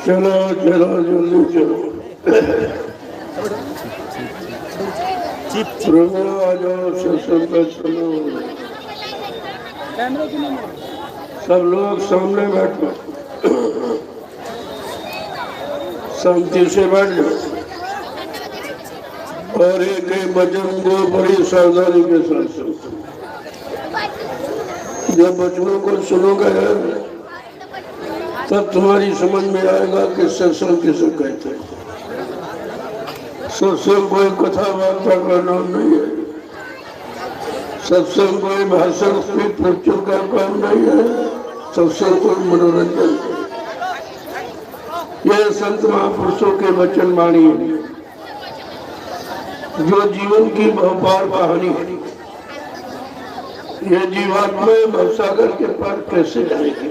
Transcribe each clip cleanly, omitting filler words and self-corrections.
चलो चलो जल्दी चलो प्रभु आ जाओ सत्संग पर चलो सब लोग सामने बैठो शांति से बैठ जाओ और एक वचन को बड़ी सावधानी के साथ सुनो। जब वचनों को सुनोगे तब तुम्हारी समझ में आएगा कि सत्संग किसे कहते हैं। सत्संग कोई कथा वार्ता का नाम नहीं है, सत्संग कोई भाषण स्पीच लेक्चर का काम नहीं है, सत्संग कोई मनोरंजन है। यह संत महापुरुषों के वचन वाणी है जो जीवन की बहुपार कहानी है। यह जीवात्मा भवसागर के पार कैसे जाएगी,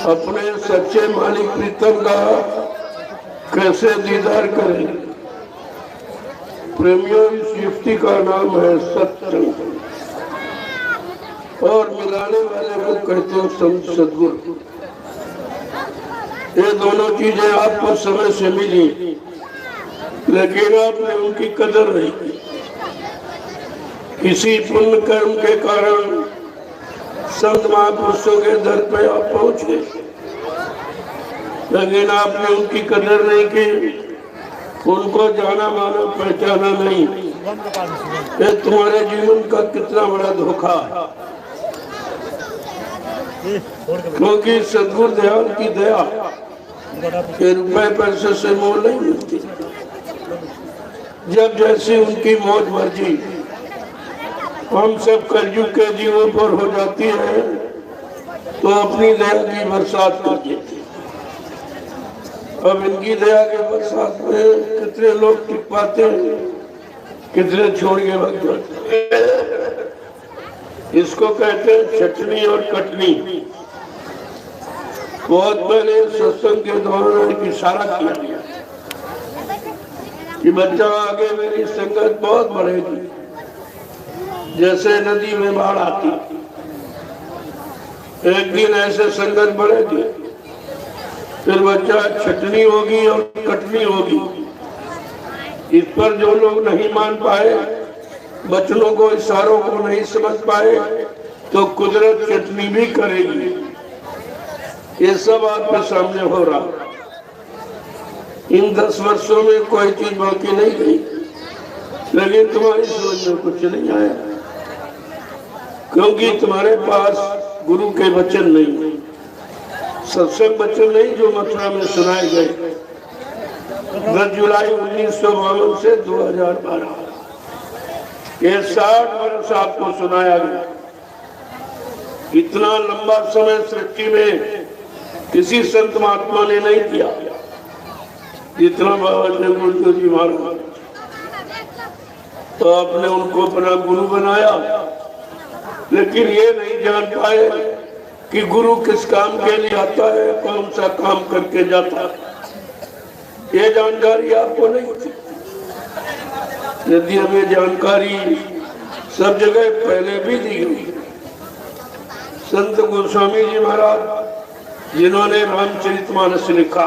अपने सच्चे मालिक प्रीतम का कैसे दीदार करेंगे। प्रेमियों, इस युक्ति का नाम है सत्संग और मिलाने वाले को कहते हैं संत सद्गुरु। ये दोनों चीजें आपको समय से मिली लेकिन आपने उनकी कदर नहीं की। किसी पुण्य कर्म के कारण संत महापुरुषों के दर पे आप पहुंचे लेकिन आपने उनकी कदर नहीं की, उनको जाना माना पहचाना नहीं। ये तुम्हारे जीवन का कितना बड़ा धोखा है, क्योंकि सद्गुरु दयाल की दया के रुपए पैसे से मोल नहीं मिलती। जब जैसी उनकी मौज मर्जी हम सब कलयुग के जीवों पर हो जाती है तो अपनी दया की बरसात कर देती। अब इनकी दया के बरसात में कितने लोग टिक पाते हैं, कितने छोड़ के भाग जाते हैं। इसको कहते हैं चटनी और कटनी। बहुत पहले सत्संग के दौरान एक इशारा किया गया कि बच्चा आगे मेरी संगत बहुत बढ़ेगी, जैसे नदी में बाढ़ आती। एक दिन ऐसे संगत बढ़ेगी, फिर बच्चा छटनी होगी और कटनी होगी। इस पर जो लोग नहीं मान पाए, बचनों को इशारों को नहीं समझ पाए, तो कुदरत चटनी भी करेगी। ये सब आपके सामने हो रहा। इन 10 वर्षों में कोई चीज बाकी नहीं गई, लेकिन तुम्हारी समझ में कुछ नहीं आया क्योंकि तुम्हारे पास गुरु के वचन नहीं, सत्संग वचन नहीं जो मथुरा में सुनाए गए 10 जुलाई 1952 से 2012। ये 60 वर्ष आपको सुनाया गया। इतना लंबा समय सृष्टि में किसी संत महात्मा ने नहीं दिया जितना बाबा जगबंधु जी महाराज। तो आपने उनको अपना गुरु बनाया, लेकिन ये नहीं जान पाए कि गुरु किस काम के लिए आता है, कौन सा काम करके जाता है। ये जानकारी आपको नहीं थी। यदि हमें जानकारी सब जगह पहले भी दी गई। संत गोस्वामी जी महाराज जिन्होंने रामचरितमानस लिखा,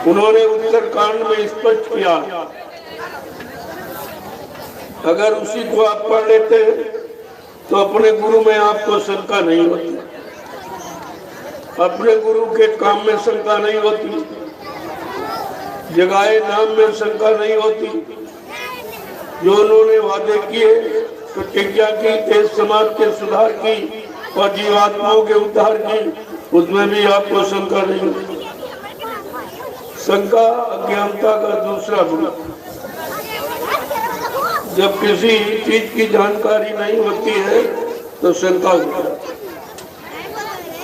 उन्होंने उत्तरकांड में स्पष्ट किया, अगर उसी को आप पढ़ लेते तो अपने गुरु में आपको शंका नहीं होती, अपने गुरु के काम में शंका नहीं होती, जगाए नाम में शंका नहीं होती। जो उन्होंने वादे किए, प्रतिज्ञा की, देश समाज के सुधार की और जीवात्माओं के उद्धार की, उसमें भी आपको शंका नहीं होती। शंका अज्ञानता का दूसरा गुण। जब किसी चीज की जानकारी नहीं होती है तो शंका होती है,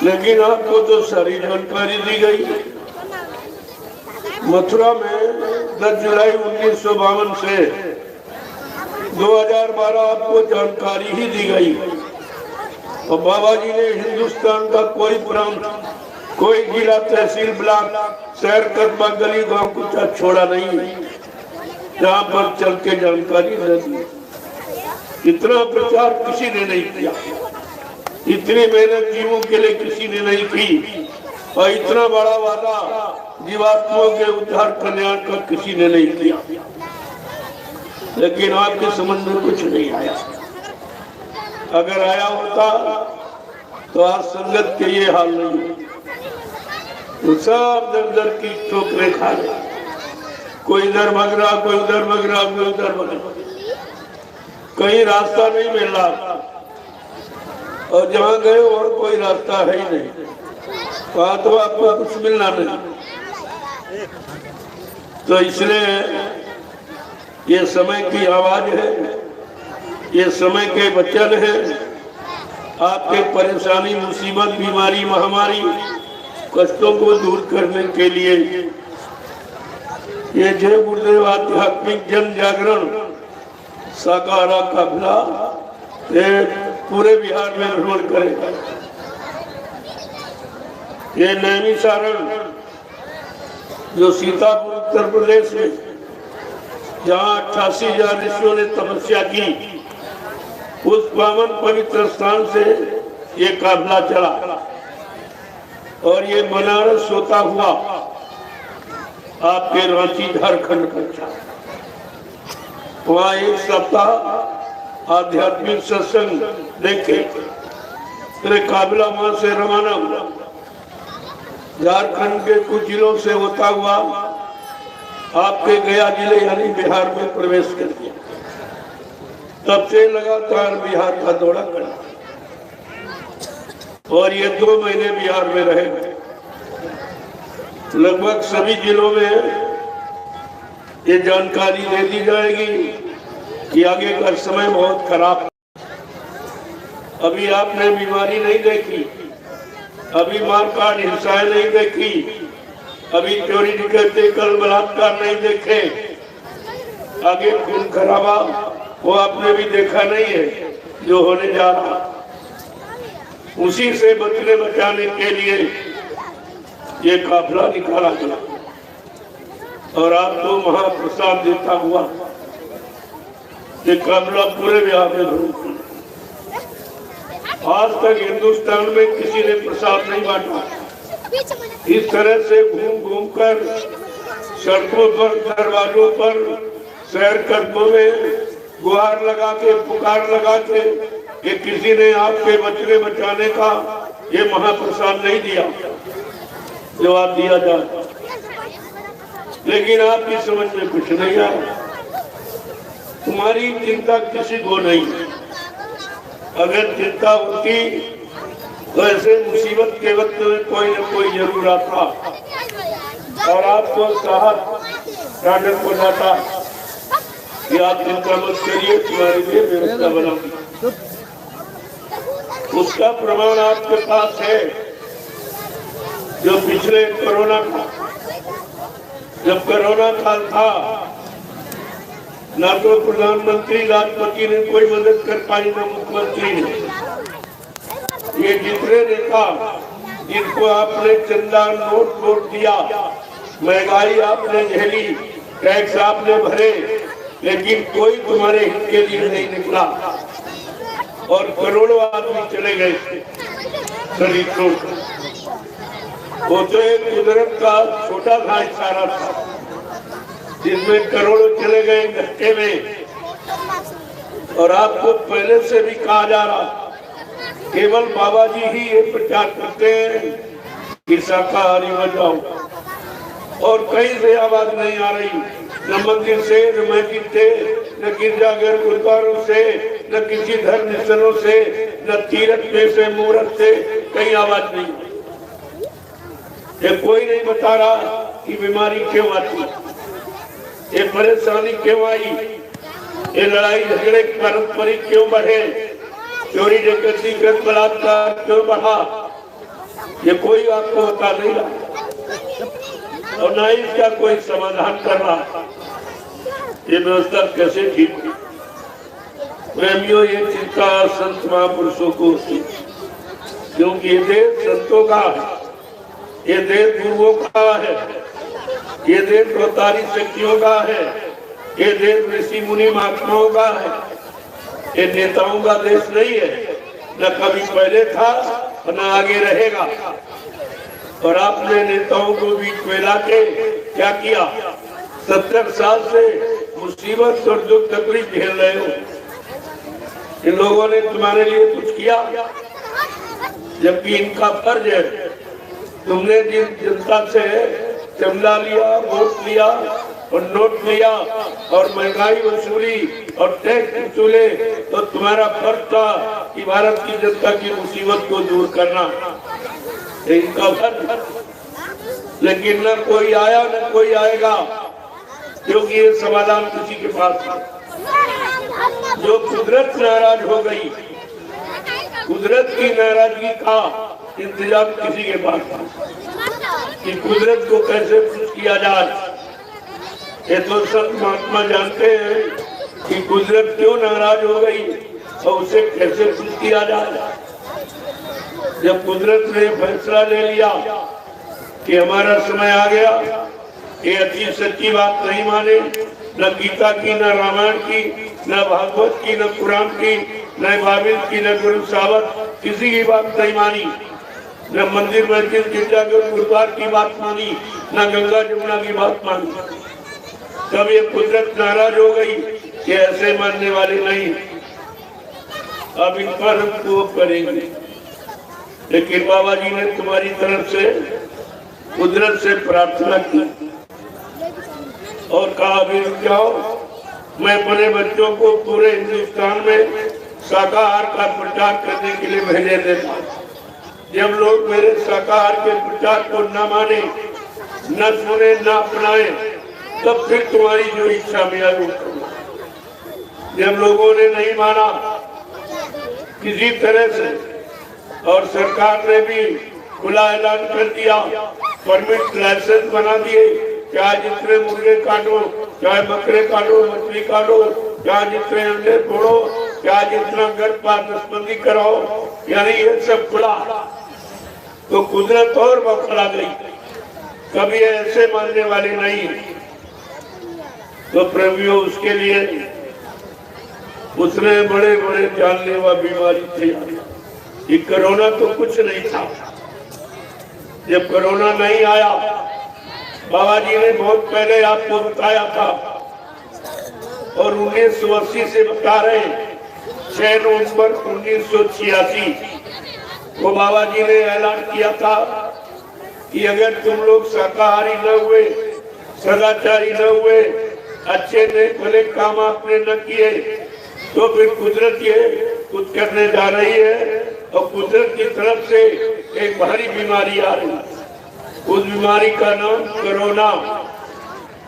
लेकिन आपको तो सारी जानकारी दी गई। मथुरा में 10 जुलाई 1952 से 2012 आपको जानकारी ही दी गई, और बाबा जी ने हिंदुस्तान का कोई प्रांत, कोई जिला, तहसील, ब्लॉक, शहर, कस्बा, गली, गांव कुछ छोड़ा नहीं जहाँ पर चल के जानकारी न दी। इतना प्रचार किसी ने नहीं किया, इतनी मेहनत जीवों के लिए किसी ने नहीं की, और इतना बड़ा वादा जीवात्माओं के उद्धार कल्याण का किसी ने नहीं किया। लेकिन आपके समझ में कुछ नहीं आया। अगर आया होता तो आज संगत के ये हाल नहीं, तो सब दर दर की ठोकरें खा रहे, कोई इधर भाग रहा, कोई उधर भाग रहा, कोई उधर भाग रहा, कहीं रास्ता नहीं मिल रहा, और जहाँ गए और कोई रास्ता है ही नहीं, वहां तो आपको कुछ मिलना नहीं। तो इसलिए ये समय की आवाज है, ये समय के वचन है। आपके परेशानी, मुसीबत, बीमारी, महामारी, कष्टों को दूर करने के लिए ये जय गुरुदेव आध्यात्मिक जन जागरण साकारा काफिला पूरे बिहार में भ्रमण करेगा। ये नैमिषारण जो सीतापुर उत्तर प्रदेश में, जहाँ 88,000 ऋषियों ने तपस्या की, उस पावन पवित्र स्थान से ये काफिला चला और ये बनारस होता हुआ आपके रांची, झारखंड पहुंचा। वहाँ एक सप्ताह आध्यात्मिक सत्संग देखे, फिर काफिला वहां से रवाना हुआ। झारखंड के कुछ जिलों से होता हुआ आपके गया जिले यानी बिहार में प्रवेश कर दिया। तब से लगातार बिहार का दौरा करा और ये 2 महीने बिहार में रहे। लगभग सभी जिलों में ये जानकारी दे दी जाएगी कि आगे का समय बहुत खराब। अभी आपने बीमारी नहीं देखी, अभी मारकाट, हिंसाएं नहीं देखी, अभी चोरी डकैती, कल बलात्कार नहीं देखे, आगे खून खराबा वो आपने भी देखा नहीं है जो होने जा रहा। उसी से बचने बचाने के लिए ये काफिला निकाला गया और आपको महाप्रसाद देता हुआ ये काफिला पूरे बिहार में घूमा। आज तक हिंदुस्तान में किसी ने प्रसाद नहीं बांटा। इस तरह से घूम घूम कर सड़कों पर, दरवाजों पर, शहर कस्बों में गुहार लगा के, पुकार लगा के कि किसी ने आपके बचने बचाने का ये महाप्रसाद नहीं दिया जो आप दिया जाए। लेकिन आपकी समझ में कुछ नहीं आया, तुम्हारी चिंता किसी को नहीं। अगर चिंता होती तो ऐसे मुसीबत के वक्त में कोई न कोई जरूर आता और आपको साहस राडर को जाता कि आप चिंता मत करिए, तुम्हारे लिए व्यवस्था बनाऊंगी। उसका प्रमाण आपके पास है। जो पिछले कोरोना था, जब कोरोना काल था, ना तो प्रधानमंत्री, राष्ट्रपति ने कोई मदद कर पाई, ना मुख्यमंत्री ने। ये जितने नेता जिनको आपने चंदा नोट दिया, महंगाई आपने झेली, टैक्स आपने भरे, लेकिन कोई तुम्हारे हित के लिए नहीं निकला और करोड़ों आदमी चले गए शरीर छोड़कर। वो तो एक कुदरत का छोटा सा इशारा था जिसमें करोड़ों चले गए धक्के में। और आपको पहले से भी कहा जा रहा, केवल बाबा जी ही ये प्रचार करते हैं कि शाकाहारी हो जाओ, और कहीं से आवाज नहीं आ रही, न मंदिर से, न मस्जिद से, न गिरजाघर गुरुद्वारों से, न किसी धर्म स्थलों से, न तीर्थ में से, मुहूर्त से कहीं आवाज नहीं। ये कोई नहीं बता रहा कि बीमारी क्यों आती, ये परेशानी क्यों आई, ये लड़ाई झगड़े पारस्परिक क्यों बढ़े, चोरी डकैती बलात्कार क्यों बढ़ा, ये कोई आपको बता नहीं रहा और न इसका कोई समाधान कर रहा। ये व्यवस्था कैसे ठीक हुई? प्रेमियों, ये चिंता संत महापुरुषों को होती, क्योंकि ये देश संतों का है, ये देश गुरुओं का है, ये देश अवतारी शक्तियों का है, ये देश ऋषि मुनि महात्माओं का है, ये नेताओं का देश नहीं है, न कभी पहले था और न आगे रहेगा। और आपने नेताओं को बीच में लाके क्या किया? 70 साल से मुसीबत और दुख तकलीफ झेल रहे हो, इन लोगों ने तुम्हारे लिए कुछ किया? जबकि इनका फर्ज है, तुमने जिन जनता से चंदा लिया, वोट लिया और नोट लिया और महंगाई वसूली और टैक्स वसूले, तो तुम्हारा फर्ज था कि भारत की जनता की मुसीबत को दूर करना, इनका फर्ज। लेकिन न कोई आया न कोई आएगा, क्योंकि ये समाधान किसी के पास था। जो कुदरत नाराज हो गई, कुदरत की नाराजगी का इंतजाम किसी के पास था कि कुदरत को कैसे खुश किया जाए। ये तो सब महात्मा जानते हैं कि कुदरत क्यों नाराज हो गई और उसे कैसे खुश किया जाए। जब कुदरत ने फैसला ले लिया कि हमारा समय आ गया, ये अच्छी सच्ची बात नहीं माने, न गीता की, न रामायण की, न भागवत की, न कुरान की, न बाइबल की, न गुरु सावत, किसी की बात नहीं मानी, न मंदिर मस्जिद गिरजाघर गुरुद्वार की बात मानी, न गंगा जमुना की बात मानी। तब ये कुदरत नाराज हो गई कि ऐसे मानने वाले नहीं, अब इन पर हम कोप करेंगे। लेकिन बाबा जी ने तुम्हारी तरफ से कुदरत से प्रार्थना की और कहा, अभी जाओ, मैं अपने बच्चों को पूरे हिंदुस्तान में शाकाहार का प्रचार करने के लिए भेजे देता। जब लोग मेरे शाकाहार के प्रचार को न माने, न सुने, न अपनाए, तब फिर तुम्हारी जो इच्छा मेरा रूप। जब लोगों ने नहीं माना किसी तरह से, और सरकार ने भी खुला ऐलान कर दिया, परमिट लाइसेंस बना दिए, चाहे जितने मुर्गे काटो, चाहे बकरे काटो, मछली काटो, चाहे जितने अंडे फोड़ो, चाहे जितना गर्भपात नसबंदी कराओ, यानी ये सब खुला, तो कुदरत और बखला गई। कभी ऐसे मानने वाले नहीं। तो प्रेमियों, उसके लिए उसने बड़े बड़े जानलेवा बीमारी थी। ये कोरोना तो कुछ नहीं था। जब कोरोना नहीं आया, बाबा जी ने बहुत पहले आपको बताया था, और 1980 से बता रहे, 6 नवंबर 1986 को बाबा जी ने ऐलान किया था कि अगर तुम लोग शाकाहारी न हुए, सदाचारी न हुए, अच्छे ने भले काम आपने न किए, तो फिर कुदरत ये कुछ करने जा रही है, और कुदरत की तरफ से एक भारी बीमारी आ रही है। उस बीमारी का नाम कोरोना।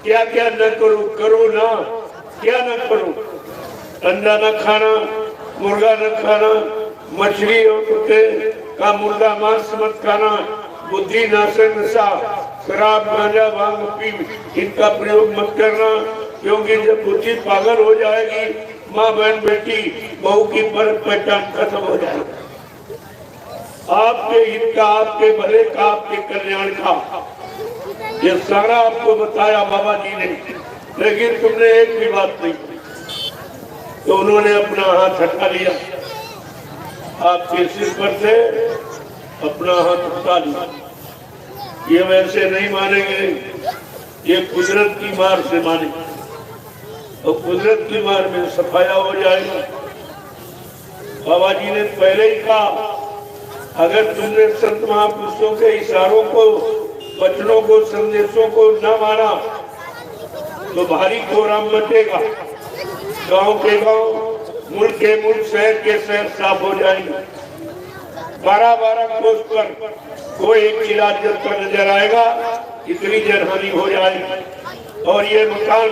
क्या क्या न करो, करो ना, क्या न करो? अंडा न खाना, मुर्गा न खाना, मछली और कुत्ते का मुर्गा मांस मत खाना, बुद्धि नाशक नशा, शराब गांजा भांग पी, इनका प्रयोग मत करना, क्योंकि जब बुद्धि पागल हो जाएगी, माँ बहन बेटी बहू की पहचान खत्म हो जाएगी। आपके हित का, आपके भले का, आपके कल्याण का, ये सारा आपको बताया बाबा जी ने। लेकिन तुमने एक भी बात नहीं की, तो उन्होंने अपना हाथ हटा लिया, आपके सिर पर से अपना हाथ हटा लिया ये वैसे नहीं मानेंगे, ये कुदरत की मार से मानेंगे और कुदरत की मार में सफाया हो जाएगा। बाबा जी ने पहले ही कहा, अगर तुमने संत महापुरुषों के इशारों को, वचनों को, संदेशों को न माना तो भारी कोहराम मचेगा। गांव के गांव, मुल्क के मुल्क, शहर के शहर साफ हो जाएंगे। 12-12 कोस पर कोई एक इलाज जब तक नजर आएगा, इतनी जनहानि हो जाएगी और ये मकान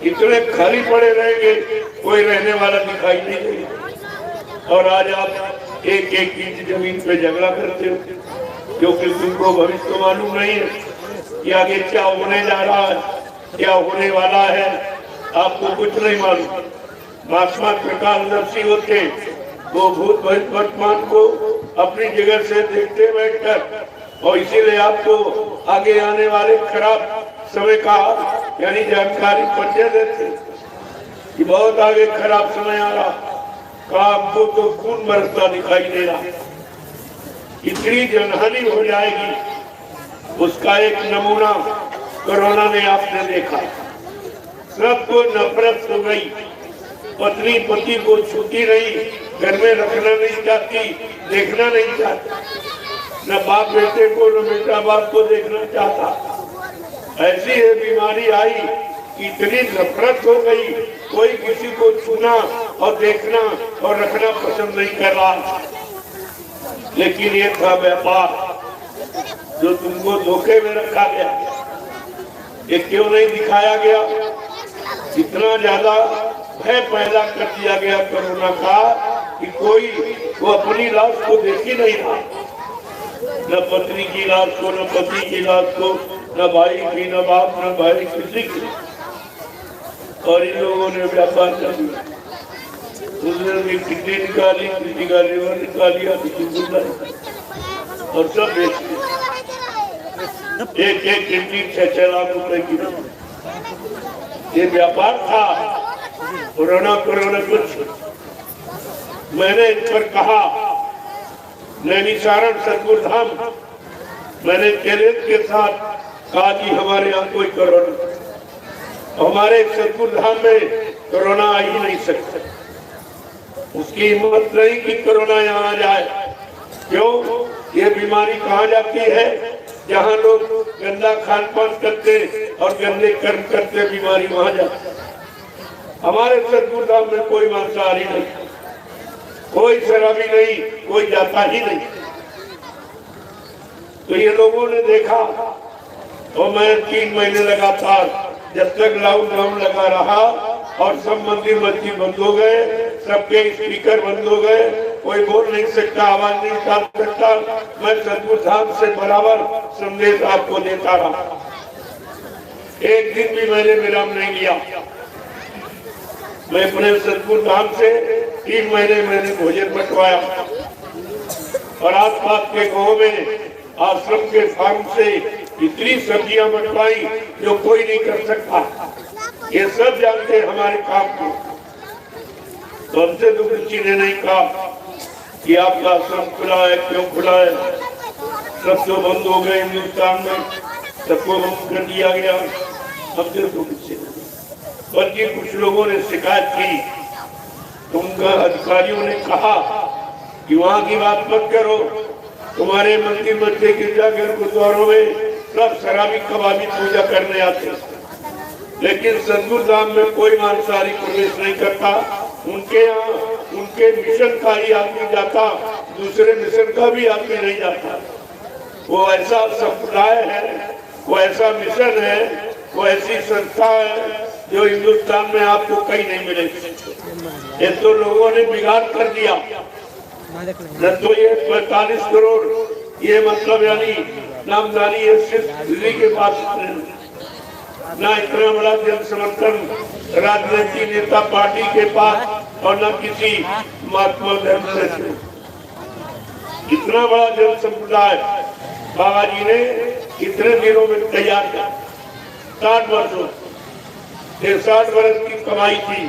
इतने खाली पड़े रहेंगे, कोई रहने वाला दिखाई नहीं देगा। और आज आप एक इंच जमीन पे झगड़ा करते हो, क्योंकि तुमको भविष्य मालूम नहीं है कि आगे क्या होने जा रहा है, क्या होने वाला है, आपको कुछ नहीं मालूम। महात्मा प्रकाशदर्शी होते, वो भूत भविष्य वर्तमान को अपनी जगह से देखते बैठकर और इसीलिए आपको आगे आने वाले खराब समय का यानी जानकारी परिचय देते कि बहुत आगे खराब समय आ रहा, आपको तो खून बरसता दिखाई दे रहा, इतनी जनहानि हो जाएगी। उसका एक नमूना कोरोना में आपने देखा। सबको नफरत हो गई, पत्नी पति को छूती नहीं, घर में रखना नहीं चाहती, देखना नहीं चाहती, न बाप बेटे को, न बेटा बाप को देखना चाहता। ऐसी ये बीमारी आई, इतनी नफरत हो गई, कोई किसी को छूना और देखना और रखना पसंद नहीं कर रहा। लेकिन ये था व्यापार जो तुमको धोखे में रखा गया। ये क्यों नहीं दिखाया गया? इतना ज्यादा भय पैदा कर दिया गया कोरोना का कि कोई वो अपनी लाश को देख ही नहीं रहा, न पत्नी की लाश को, न पति की लाश को, न भाई की, न बाप, न भाई, किसी की। और इन लोगों ने व्यापार कर दिया, उसने भी किडनी निकाली, किसी का लिवर निकाल लिया, किसी गुर्दा, और सब बेच दिया। एक किडनी 6-6 लाख रुपए की। ये व्यापार था। कोरोना कुछ मैंने इन पर कहा, नैनीसारण सतगुरु धाम, मैंने चैलेंज के साथ कहा कि हमारे यहाँ कोई कोरोना, हमारे सतगुरु धाम में कोरोना आ ही नहीं सकता। उसकी हिम्मत नहीं कि कोरोना यहाँ आ जाए। क्यों? ये बीमारी कहाँ जाती है? जहाँ लोग गंदा खान पान करते और गंदे कर्म करते, बीमारी वहाँ जाती है। हमारे सतगुरु धाम में कोई मांसाहारी नहीं, कोई शराबी नहीं, कोई जाता ही नहीं। तो ये लोगों ने देखा और मैं 3 महीने लगातार, जब तक लॉकडाउन लगा रहा और सब मंदिर मस्जिद बंद हो गए, सबके स्पीकर बंद हो गए, कोई बोल नहीं सकता, आवाज नहीं निकाल सकता, मैं सतगुरु धाम से बराबर संदेश आपको देता रहा। एक दिन भी मैंने विराम नहीं लिया। मैं अपने सतगुरु धाम से 3 महीने मैंने भोजन बंटवाया और आसपास के गाँव में आश्रम के फार्म से इतनी सब्जियां बंटवाई जो कोई नहीं कर सकता। ये सब जानते हमारे काम को। तो हमसे तो किसी ने नहीं कहा कि आपका आश्रम खुला है, क्यों खुला है? सब तो बंद हो गए हिंदुस्तान में, सबको बंद कर दिया गया। हमसे तो किसी ने, बल्कि कुछ लोगों ने शिकायत की, तो उनका अधिकारियों ने कहा कि वहाँ की बात मत करो, तुम्हारे मंदिर मस्जिद गिरजाघर गुरुद्वारों में सब शराबी कबाबी पूजा करने आते, लेकिन सतगुरु धाम में कोई मांसाहारी प्रवेश नहीं करता। उनके यहाँ उनके मिशन का ही आदमी जाता, दूसरे मिशन का भी आदमी नहीं जाता। वो ऐसा संप्रदाय है, वो ऐसा मिशन है, वो ऐसी संस्था है जो हिंदुस्तान में आपको कहीं नहीं मिलेगी। ये तो लोगों ने बिगाड़ कर दिया। न तो ये 45 करोड़ ये मतलब यानी नामदारी है सिर्फ दिल्ली के पास, न इतना बड़ा जन समर्थन राजनीतिक नेता पार्टी के पास और न किसी महात्मा धर्म से। इतना बड़ा जन संप्रदाय बाबा जी ने इतने दिनों में तैयार किया। 60 वर्षों 60 वर्ष की कमाई थी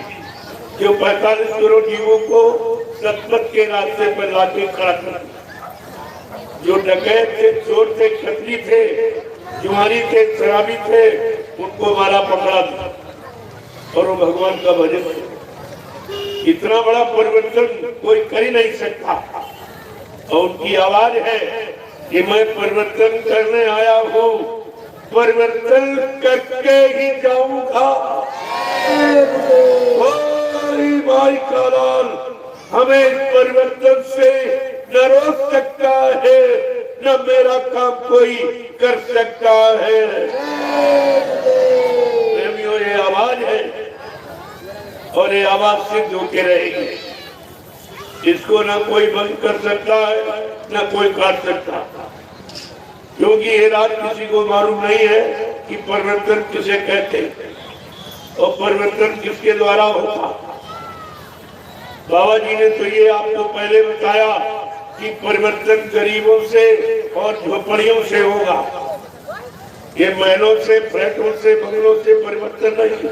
जो 45 करोड़ जीवों को सतपथ के रास्ते पर लाके खड़ा कर, जो डकैत थे, चोर थे, खतरी थे, जुआरी थे, शराबी थे, उनको मारा पकड़ा था और वो भगवान का भजन थे। इतना बड़ा परिवर्तन कोई कर ही नहीं सकता। और उनकी आवाज है कि मैं परिवर्तन करने आया हूँ, परिवर्तन करके ही जाऊंगा। भाई का लाल हमें इस परिवर्तन से न रोक सकता है, न मेरा काम कोई कर सकता है। प्रेमियों, ये आवाज है और ये आवाज सिद्ध होके रहेगी। इसको ना कोई बंद कर सकता है, ना कोई काट सकता, क्योंकि ये रात किसी को मालूम नहीं है कि परिवर्तन किसे कहते और परिवर्तन किसके द्वारा होता। बाबा जी ने तो ये आपको पहले बताया कि परिवर्तन गरीबों से और झोपड़ियों से होगा। ये महलों से, फ्लैटों से, बंगलों से परिवर्तन नहीं।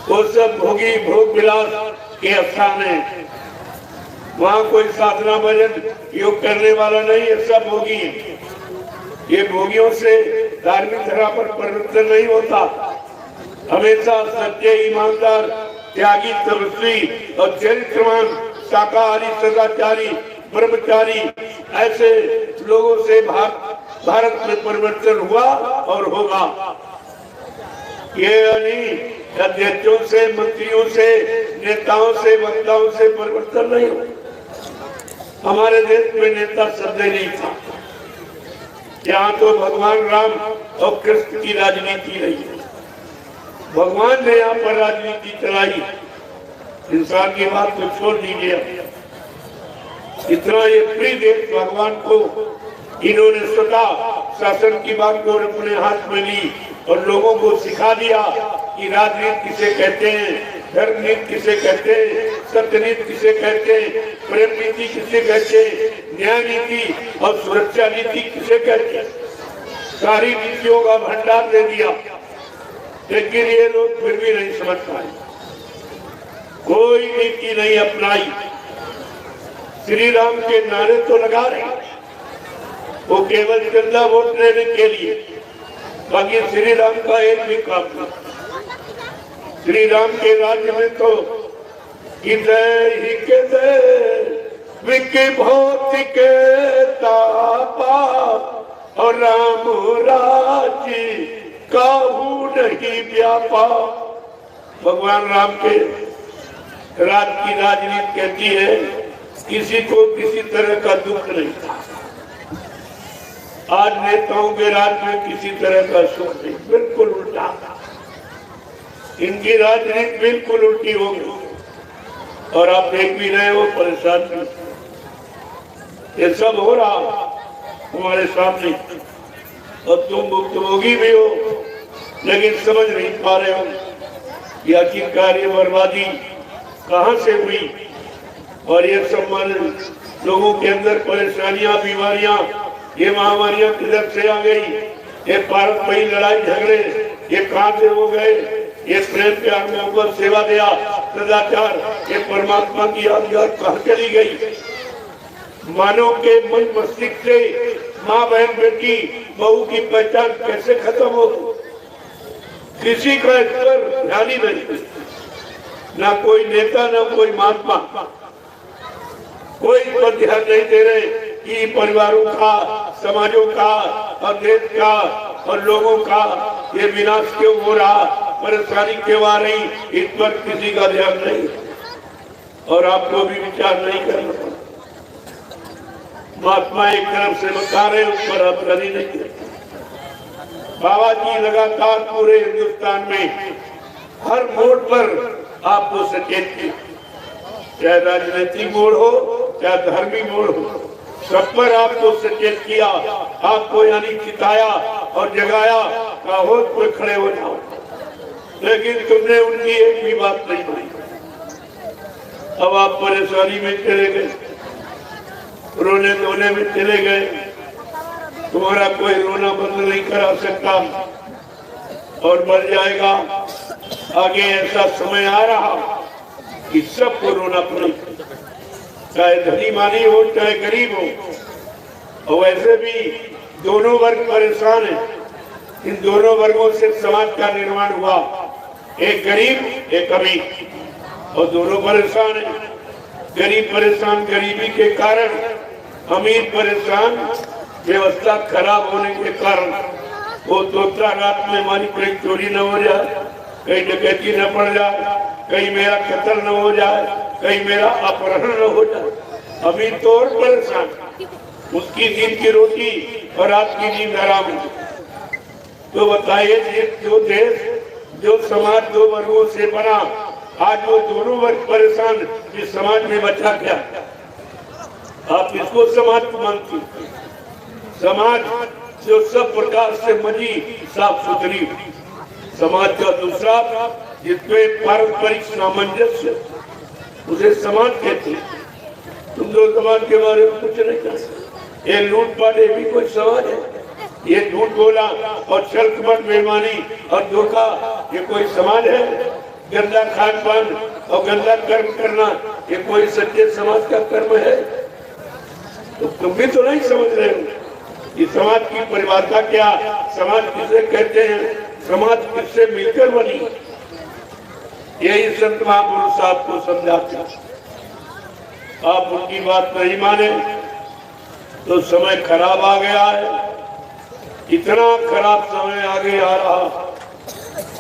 वो सब भोगी भोग विलास के स्थान है। वहाँ कोई साधना भजन योग करने वाला नहीं है, सब भोगी है। ये भोगियों से धार्मिक धरा पर परिवर्तन नहीं होता। हमेशा सच्चे, ईमानदार, त्यागी, तपस्वी और चरित्रवान, शाकाहारी, सदाचारी, ब्रह्मचारी ऐसे लोगों से भारत में परिवर्तन हुआ और होगा। ये अध्यक्षों से, मंत्रियों से, नेताओं से, वक्ताओं से परिवर्तन नहीं हुआ। हमारे देश में नेता शब्द नहीं था। यहाँ तो भगवान राम और कृष्ण की राजनीति रही है। भगवान ने यहाँ पर राजनीति चलाई। इंसान की बात को छोड़ दीजिए। इतना ये प्रिय देश भगवान को इन्होंने स्वतः शासन की बात को अपने हाथ में ली और लोगों को सिखा दिया कि राजनीति किसे कहते हैं, धर्म नीति किसे कहते हैं, सत्य नीति किसे कहते हैं, प्रेम नीति किसे कहते हैं, न्याय नीति और सुरक्षा नीति किसे कहते हैं। सारी नीतियों का भंडार दे दिया, लेकिन ये लोग फिर भी नहीं समझ पाए। कोई नीति नहीं अपनाई। श्री राम के नारे तो लगा रहे, वो केवल चंदा वोट लेने के लिए, बाकी श्री राम का एक भी काम नहीं। श्री राम के राज्य में तो विके भौतिक तापा और राम राज्य काहू नहीं व्यापा। भगवान राम के राज की राजनीति कहती है किसी को किसी तरह का दुख नहीं था। आज नेताओं के राज में किसी तरह का सुख नहीं, बिल्कुल उल्टा। इनकी राजनीति बिल्कुल उल्टी हो गई और आप देख भी रहे हो, परेशान भी। ये सब हो रहा हमारे सामने और तुम भुक्तभोगी भी हो, लेकिन समझ नहीं पा रहे हो कि आखिरकार ये बर्बादी कहाँ से हुई और ये सब लोगों के अंदर परेशानियां, बीमारियां, ये महामारियां किधर से आ गई। ये पारंपरिक लड़ाई झगड़े ये कहाँ से हो गए। ये प्रेम प्यार में ऊपर सेवा दिया, सदाचार, ये परमात्मा की याद कहाँ चली गई। मानव के मन मस्तिष्क से माँ, बहन, बेटी, बहू की पहचान कैसे खत्म हो। किसी का इस पर ध्यान ही नहीं, ना कोई नेता, ना कोई महात्मा, कोई पर ध्यान नहीं दे रहे कि परिवारों का, समाजों का और देश का और लोगों का ये विनाश क्यों हो रहा, परेशानी क्यों आ रही, इस पर किसी का ध्यान नहीं और आपको भी विचार नहीं करना। महात्मा एक तरफ से बता रहे, उस पर आप नहीं करते। बाबा जी लगातार पूरे हिंदुस्तान में हर मोड़ पर आपको सचेत किया, चाहे राजनीतिक मोड़ हो, चाहे धार्मिक मोड़ हो, सब पर आपको सचेत किया, आपको यानी चिताया और जगाया का होश पर खड़े हो जाओ। लेकिन तुमने उनकी एक भी बात नहीं मानी। अब आप परेशानी में चले गए, रोने धोने में चले गए। तुम्हारा कोई रोना बंद नहीं करा सकता और मर जाएगा। आगे ऐसा समय आ रहा कि सबको रोना पड़ेगा, चाहे धनी मानी हो, चाहे गरीब हो। और वैसे भी दोनों वर्ग परेशान हैं। इन दोनों वर्गों से समाज का निर्माण हुआ, एक गरीब एक अमीर, और दोनों परेशान हैं। गरीब परेशान गरीबी के कारण, अमीर परेशान व्यवस्था खराब होने के कारण। वो सोचता रात में हमारी कहीं चोरी न हो जाए, कहीं डकैती न पड़ जाए, कहीं मेरा कत्ल न हो जाए, कहीं मेरा अपहरण न हो जाए। अमीर तो और परेशान, उसकी दिन की रोटी और रात की नींद हराम है। तो बताइए, जो देश जो समाज दो वर्गों से बना, आज वो दोनों वर्ग परेशान, इस समाज में बचा क्या? आप इसको समाज मानते? समाज जो सब प्रकार से मजी साफ सुथरी समाज का दूसरा, जिसमें पारंपरिक सामंजस्य, उसे समाज कहते हैं। तुम लोग समाज के बारे में कुछ नहीं कर सकते। ये लूटपाट भी कोई समाज है? ये झूठ बोला और छल-कपट, बेईमानी और धोखा, ये कोई समाज है? गंदा खान पान और गंदा कर्म करना, ये कोई सच्चे समाज का कर्म है? तो तुम भी तो नहीं समझ रहे हो कि समाज की परिभाषा क्या, समाज किसे कहते हैं, समाज किससे मिलकर बनी। यही संत महापुरुष साहब को समझाते हैं। आप उनकी बात नहीं माने तो समय खराब आ गया है। इतना खराब समय आगे आ रहा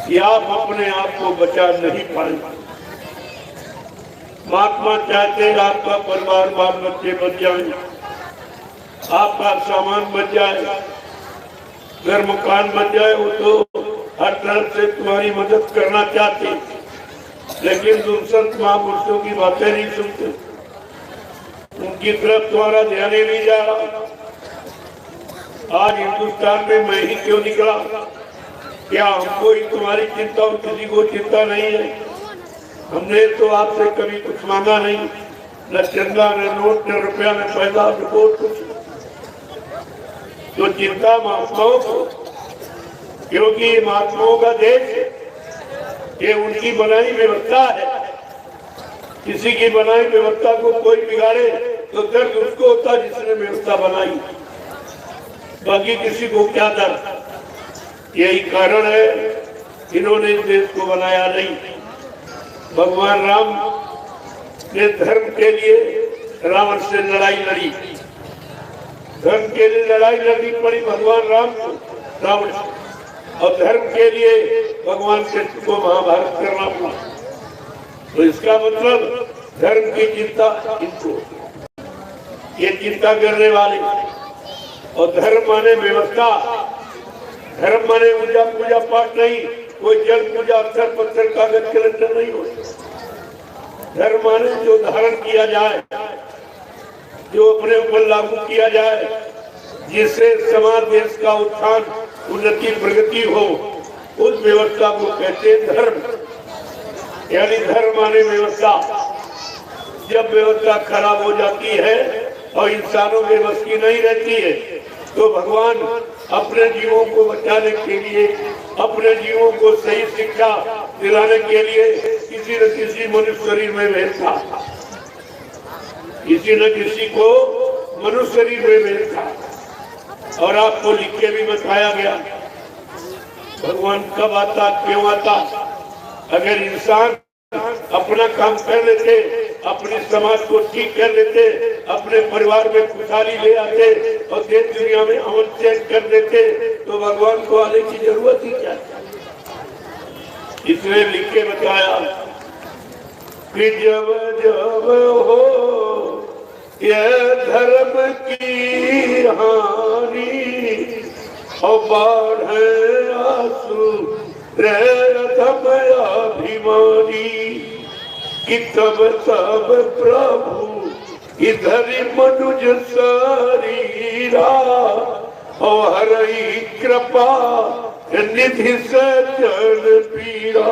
कि आप अपने आप को बचा नहीं पाएंगे। महात्मा चाहते हैं आपका परिवार, बाल बच्चे बच जाए, आपका सामान बच जाए, घर मकान बच जाए। वो तो हर तरफ से तुम्हारी मदद करना चाहते, लेकिन तुम संत महापुरुषों की बातें नहीं सुनते। उनकी तरफ तुम्हारा ध्यान ही नहीं जा रहा। आज हिंदुस्तान में मैं ही क्यों निकला? क्या हमको ही तुम्हारी चिंता और किसी को चिंता नहीं है? हमने तो आपसे कभी कुछ मांगा नहीं, न चंदा, न नोट, न रुपया, न पैसा, न कोट कुछ। तो चिंता महात्माओं को, क्योंकि महात्माओं का देश है, ये उनकी बनाई व्यवस्था है। किसी की बनाई व्यवस्था को कोई बिगाड़े तो दर्द उसको होता जिसने व्यवस्था बनाई, बाकी किसी को क्या दर्द। यही कारण है इन्होंने इस देश को बनाया नहीं। भगवान राम ने धर्म के लिए रावण से लड़ाई लड़ी, धर्म के लिए लड़ाई लड़नी पड़ी भगवान राम को रावण से, और धर्म के लिए भगवान कृष्ण को महाभारत करना पड़ा। तो इसका मतलब धर्म की चिंता इनको, ये चिंता करने वाले। और धर्म माने व्यवस्था, धर्म माने पूजा पाठ नहीं, कोई जल पूजा अक्षर पत्थर कागज कैलेंडर नहीं होता। धर्म माने जो धारण किया जाए, जो अपने ऊपर लागू किया जाए, जिससे समाज देश का उत्थान, उन्नति, प्रगति हो, उस व्यवस्था को कहते हैं धर्म। यानी धर्म माने व्यवस्था। जब व्यवस्था खराब हो जाती है और इंसानों के बस की नहीं रहती है, तो भगवान अपने जीवों को बचाने के लिए, अपने जीवों को सही शिक्षा दिलाने के लिए किसी न किसी मनुष्य शरीर में भेजता, किसी न किसी को मनुष्य शरीर में भेजता। और आपको लिख के भी बताया गया भगवान कब आता, क्यों आता। अगर इंसान अपना काम कर लेते, अपने समाज को ठीक कर लेते, अपने परिवार में खुशहाली ले आते और देश दुनिया में अमन चैन कर देते, तो भगवान को आने की जरूरत ही क्या। इसने लिख के बताया कि जब जब हो यह धर्म की हानि और बढ़े आंसू अभिमानी, कि तब तब प्रभु इधर मनुज शरीरा और हरई कृपा निधि सजन पीरा।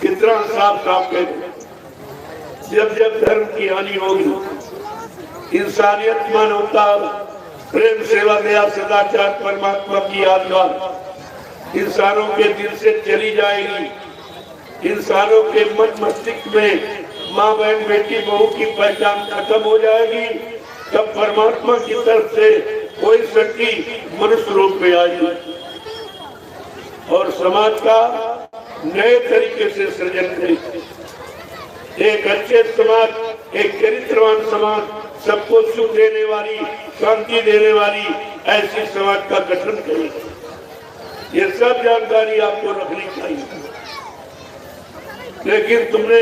कितना साफ साफ कहते, जब जब धर्म की हानि होगी, इंसानियत, मानवता, प्रेम, सेवा, दया, सदाचार, परमात्मा की आत्मा इंसानों के दिल से चली जाएगी, इंसानों के मन मस्तिष्क में माँ बहन बेटी बहू की पहचान खत्म हो जाएगी, तब परमात्मा की तरफ से कोई शक्ति मनुष्य रूप में आई और समाज का नए तरीके से सृजन करी। एक अच्छे समाज, एक चरित्रवान समाज, सबको सुख देने वाली, शांति देने वाली ऐसी समाज का गठन करेगी। ये सब जानकारी आपको रखनी चाहिए। लेकिन तुमने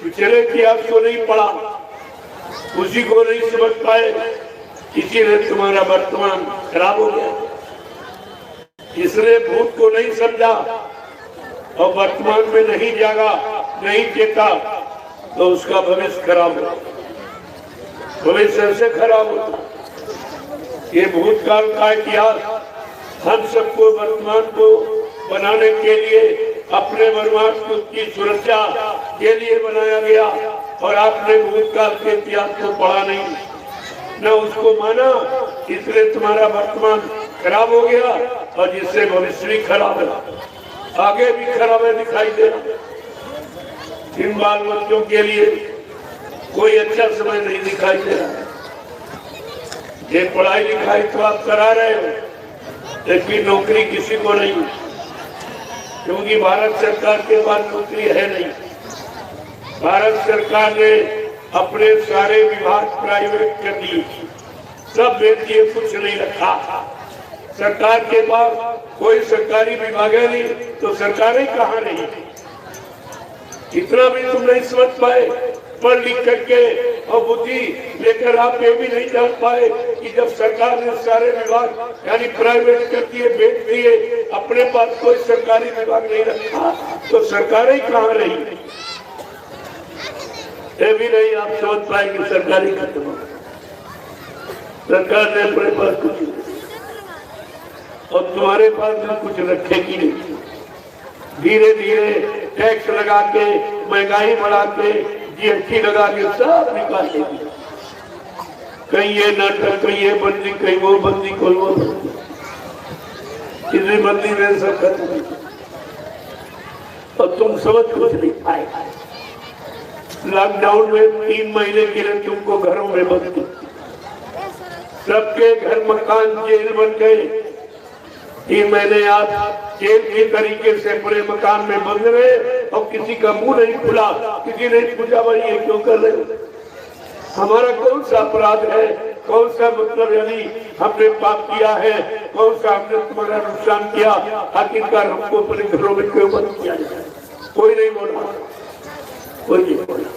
पिछले इतिहास को नहीं पढ़ा, उसी को नहीं समझ पाए, इसीलिए तुम्हारा वर्तमान खराब हो गया। इसने भूत को नहीं समझा और वर्तमान में नहीं जागा, नहीं चेता, तो उसका भविष्य खराब होता, भविष्य से खराब होता। ये भूतकाल का इतिहास हम सबको वर्तमान को बनाने के लिए, अपने वर्तमान की सुरक्षा के लिए बनाया गया। और आपने भूतकाल के इतिहास को पढ़ा नहीं, न उसको माना, इसलिए तुम्हारा वर्तमान खराब हो गया और जिससे भविष्य भी खराब है, आगे भी खराब है दिखाई दे रहा। इन बाल बच्चों के लिए कोई अच्छा समय नहीं दिखाई दे रहा। ये पढ़ाई लिखाई तो आप करा रहे हो, लेकिन नौकरी किसी को नहीं, क्योंकि भारत सरकार के पास नौकरी है नहीं। भारत सरकार ने अपने सारे विभाग प्राइवेट कर दिए, सब बेच दिए, कुछ नहीं रखा। सरकार के पास कोई सरकारी विभाग है नहीं, तो सरकारें कहाँ रही? इतना भी तुम नहीं समझ पाए, पढ़ लिख करके और बुद्धि लेकर आप ये भी नहीं जान पाए कि जब सरकार ने सारे विभाग यानी प्राइवेट कर दिए, बेच दिए, अपने पास कोई सरकारी विभाग नहीं रखा, तो सरकारें कहाँ रही? ये भी नहीं आप समझ पाए कि सरकारी खत्म हो, सरकार ने अपने पास कुछ नहीं और तुम्हारे पास भी कुछ रखेगी नहीं। धीरे धीरे टैक्स लगा के, महंगाई बढ़ा के, जीएसटी लगा के सब निकाल देगी। कहीं ये नाटक, कहीं ये बंदी, कहीं वो बंदी, कोई वो बंदी, इसी बंदी में सब खत्म हो। और तुम समझ कुछ नहीं पाए। लॉकडाउन में 3 महीने के लिए तुमको घरों में बंद किया, सबके घर मकान जेल बन गए। 3 महीने आप जेल के तरीके से पूरे मकान में बंद रहे और किसी का मुंह नहीं खुला, किसी ने पूछा भाई ये क्यों कर रहे हो? हमारा कौन सा अपराध है, कौन सा मतलब यानी हमने पाप किया है, कौन सा हमने तुम्हारा नुकसान किया, आखिरकार हमको अपने घरों में क्यों बंद किया जाए? कोई नहीं बोला, कोई नहीं बोला।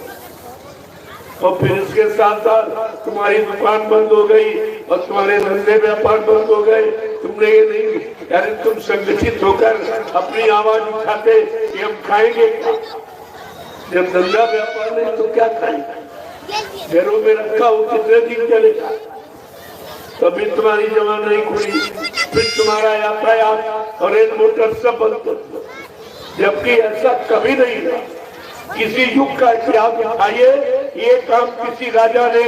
और फिर इसके साथ साथ तुम्हारी दुकान बंद हो गई और तुम्हारे धंधे व्यापार बंद हो गए। तुमने ये नहीं, यानी तुम संगठित होकर अपनी आवाज उठाते कि हम खाएंगे क्या? जब धंधा व्यापार नहीं तो क्या खाएंगे? घरों में रखा हो कितने दिन चलेगा? कभी तुम्हारी जमा नहीं खुली, फिर तुम्हारा यातायात और रेल मोटर सब बंद कर दो, जबकि ऐसा कभी नहीं है। किसी युग का इतिहास उठाइए, ये काम किसी राजा ने,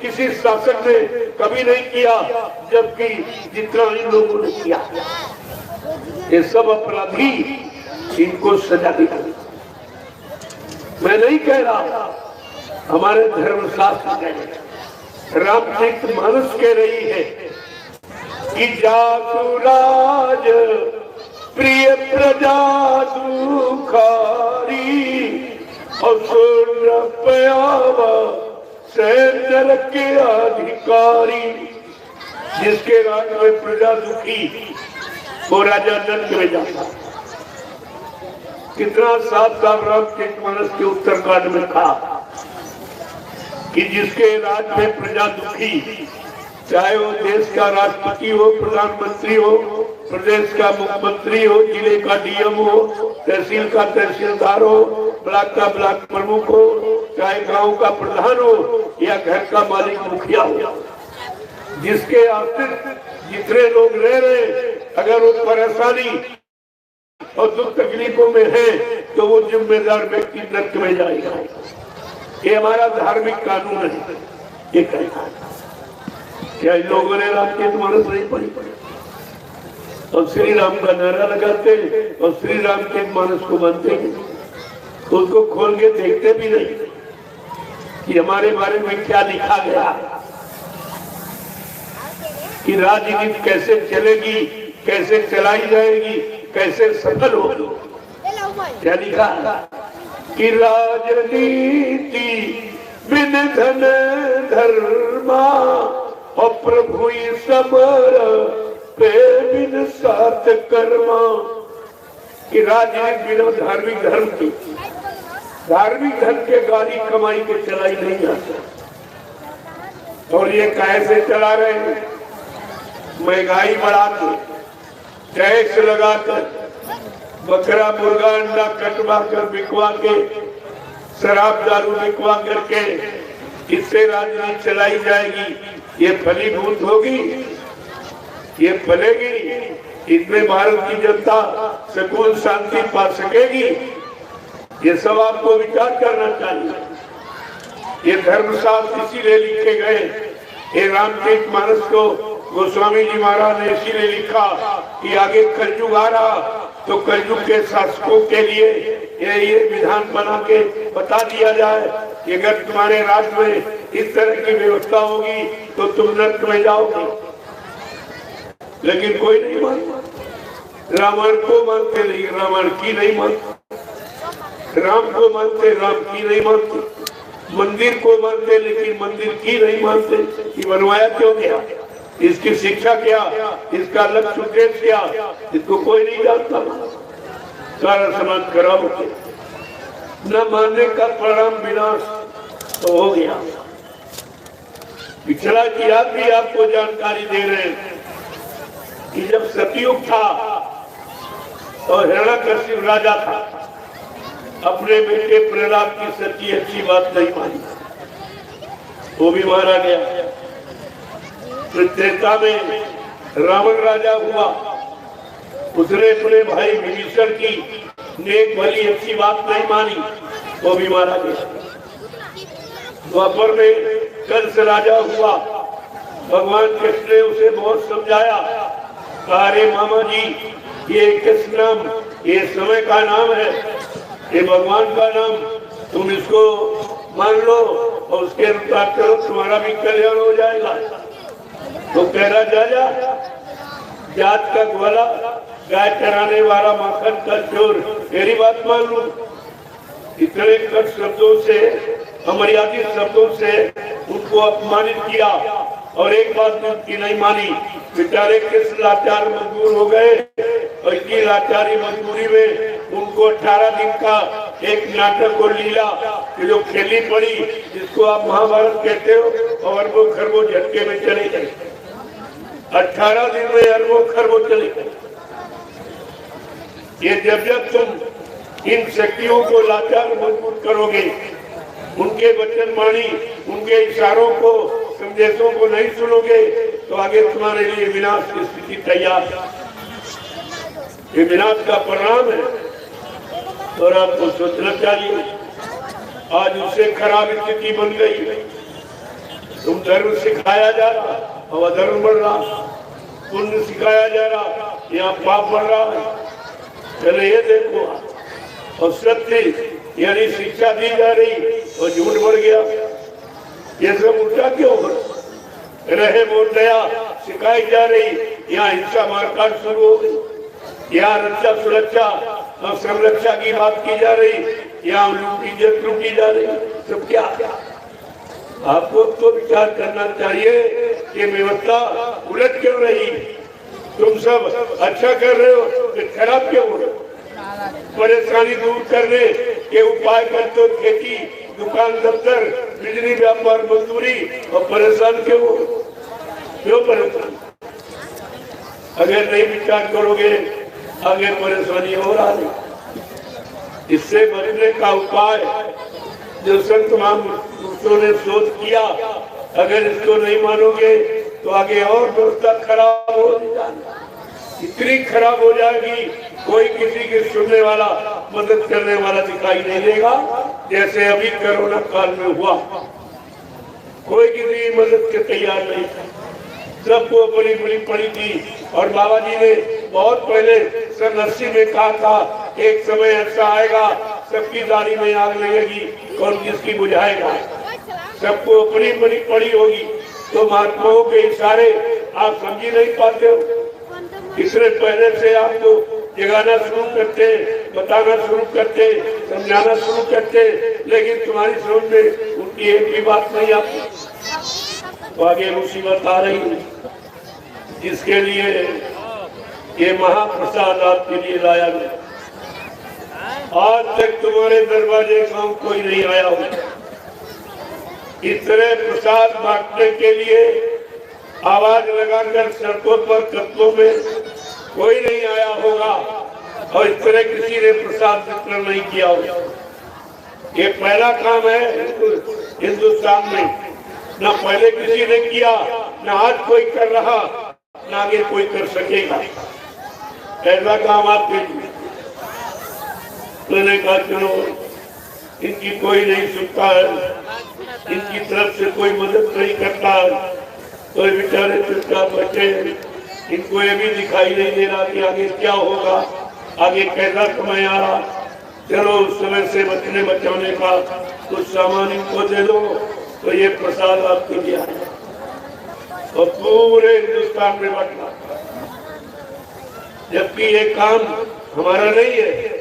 किसी शासक ने कभी नहीं किया, जबकि जितना इन लोगों ने किया। ये सब अपराधी, इनको सजा दी। मैं नहीं कह रहा, हमारे धर्मशास्त्र कह रहे, रामचरितमानस कह रही है कि जासुराज प्रिय प्रजा दुखारी और सुन प्यावा सैन्य के अधिकारी। जिसके राज में प्रजा दुखी, वो राजा नरक में जाता। कितना साफ साफ रामचरितमानस के उत्तरकांड में कहा कि जिसके राज में प्रजा दुखी, चाहे वो देश का राष्ट्रपति हो, प्रधानमंत्री हो, प्रदेश का मुख्यमंत्री हो, जिले का डीएम हो, तहसील का तहसीलदार हो, ब्लॉक का ब्लॉक प्रमुख हो, चाहे गांव का प्रधान हो या घर का मालिक मुखिया हो, जिसके आश्रित जितने लोग रह रहे, अगर वो परेशानी और दुख तकलीफों में है तो वो जिम्मेदार व्यक्ति नरक में जाएगा। ये हमारा धार्मिक कानून है। ये कहता है क्या इन लोगों ने रामचरितमानस नहीं पढ़ी और श्री राम का नारा लगाते और श्री रामचरितमानस को मानते हैं, उसको खोल के देखते भी नहीं कि हमारे बारे में क्या लिखा गया। कि राजनीति कैसे चलेगी, कैसे चलाई जाएगी, कैसे सफल होगी। क्या लिखा कि राजनीति बिन धन धर्मा और प्रभु समर पे बिन सात कर्मा। कि राजनीति बिना धार्मिक धर्म की, धार्मिक धर्म के गाड़ी कमाई के चलाई नहीं जाता। और ये कैसे चला रहे हैं? महंगाई बढ़ाकर, टैक्स लगाकर, बकरा मुर्गा अंडा कटवा कर बिकवा के, शराब दारू बिकवा करके इससे राजनीति चलाई जाएगी। ये फलीभूत होगी, ये फलेगी, इसमें भारत की जनता सुकून शांति पा सकेगी। ये सब आपको विचार करना चाहिए। ये धर्मशास्त्र इसीलिए लिखे गए। ये रामचरितमानस को गोस्वामी जी महाराज ने इसीलिए लिखा कि आगे कलयुग आ रहा, तो कलयुग के शासकों के लिए ये विधान बना के बता दिया जाए कि अगर तुम्हारे राज्य में इस तरह की व्यवस्था होगी तो तुम नरक में जाओगे। लेकिन कोई नहीं मानता। रावण को मानते नहीं, रावण की नहीं मानते। राम को मानते, राम की नहीं मानते। मंदिर को मानते, लेकिन मंदिर की नहीं मानते। ये बनवाया क्यों गया? इसकी शिक्षा क्या, इसका लक्ष्य उद्देश्य क्या, इसको कोई नहीं जानता। सारा समाज खराब हो गया। न मानने का परिणाम विनाश तो हो गया। पिछला इतिहास भी आपको जानकारी दे रहे हैं कि जब सतयुग था और हिरण्यकशिपु राजा था, अपने बेटे प्रहलाद की सच्ची अच्छी बात नहीं मानी, वो भी मारा गया। त्रेता में रावण राजा हुआ, उसने अपने भाई विभीषण की नेक भली अच्छी बात नहीं मानी, वो भी मारा गया। द्वापर में कंस राजा हुआ, भगवान कृष्ण ने उसे बहुत समझाया, कहा अरे मामा जी ये कृष्ण नाम, ये समय का नाम है, ये भगवान का नाम, तुम इसको मान लो और उसके अनुसार चलो, तुम्हारा भी कल्याण हो जाएगा। तो कह रहा जा जात का ग्वाला, गाय चराने वाला, माखन का चोर, मेरी बात मान लो। इतने कट शब्दों से, अमर्यादित शब्दों से उनको अपमानित किया और एक बात उनकी नहीं मानी। बेचारे किस लाचार मजबूर हो गए और इतनी लाचारी मजबूरी में उनको 18 दिन का एक नाटक और लीला जो खेली पड़ी, जिसको आप महाभारत कहते हो, और अरबों खरबों झटके में चले गए। 18 दिन में अरबों खरबों चले गए। ये जब तुम इन शक्तियों को लाचार मजबूत करोगे, उनके वचन वाणी, उनके इशारों को, संदेशों को नहीं सुनोगे, तो आगे तुम्हारे लिए विनाश की स्थिति तैयार है। ये विनाश का परिणाम है और आपको सोचना चाहिए। आज उससे खराब स्थिति बन गई। तुम धर्म सिखाया जा रहा और अधर्म बढ़ रहा, पुण्य सिखाया जा रहा, यहाँ पाप बढ़ रहा है। चले ये देखो, और सत्य यानी शिक्षा दी जा रही और झूठ बढ़ गया। ये सब उल्टा क्यों हो रहे? बोल दया सिखाई जा रही, यहाँ हिंसा मारकाट शुरू हो गई। यहाँ रक्षा सुरक्षा और संरक्षा की बात की जा रही, यहाँ इज्जत लूटी जा रही। सब क्या? आपको तो विचार करना चाहिए कि व्यवस्था उलट क्यों रही? तुम सब अच्छा कर रहे हो तो खराब क्यों हो रहे? परेशानी दूर करने के उपाय करते हो, खेती, दुकान, दफ्तर, बिजली, व्यापार, मजदूरी, और परेशान क्यों हो? क्यों परेशान? अगर नहीं विचार करोगे आगे परेशानी हो रहा है। इससे बचने का उपाय जो संत महापुरुषों ने शोध किया, अगर इसको नहीं मानोगे तो आगे और व्यवस्था खराब हो जाएगी। इतनी खराब हो जाएगी, कोई किसी की सुनने वाला, मदद करने वाला दिखाई नहीं देगा। जैसे अभी कोरोना काल में हुआ, कोई किसी की मदद के तैयार नहीं था, सबको अपनी बड़ी पड़ी थी। और बाबा जी ने बहुत पहले सन 80 में कहा था, एक समय ऐसा आएगा सबकी दाढ़ी में आग लगेगी, कौन किसकी बुझाएगा, सबको अपनी बड़ी पड़ी होगी। तो महात्माओं के इशारे आप समझी नहीं पाते हो। इसलिए पहले से आपको जगाना शुरू करते, बताना शुरू करते, समझाना शुरू करते, लेकिन तुम्हारी समझ में उनकी एक भी बात नहीं आती। तो आगे मुसीबत आ रही है, जिसके लिए ये महाप्रसाद आपके लिए लाया गया। आज तक तुम्हारे दरवाजे का कोई नहीं आया हो। इस तरह प्रसाद बांटने के लिए आवाज लगाकर सड़कों पर कस्बों में कोई नहीं आया होगा और इस तरह किसी ने प्रसाद वितरण नहीं किया होगा। ये पहला काम है हिंदुस्तान में, न पहले किसी ने किया, न आज कोई कर रहा, न आगे कोई कर सकेगा। ऐसा काम आपके लिए। मैंने कहा चलो इनकी कोई नहीं सुनता है, इनकी तरफ से कोई मदद नहीं करता है, तो बेचारे चुपचाप बैठे, इनको ये भी दिखाई नहीं दे रहा कि आगे क्या होगा, आगे कैसा समय आ रहा। चलो उस समय से बचने बचाने का कुछ सामान इनको दे दो, तो ये प्रसाद आपके लिए और पूरे हिंदुस्तान में बांटना। जबकि ये काम हमारा नहीं है,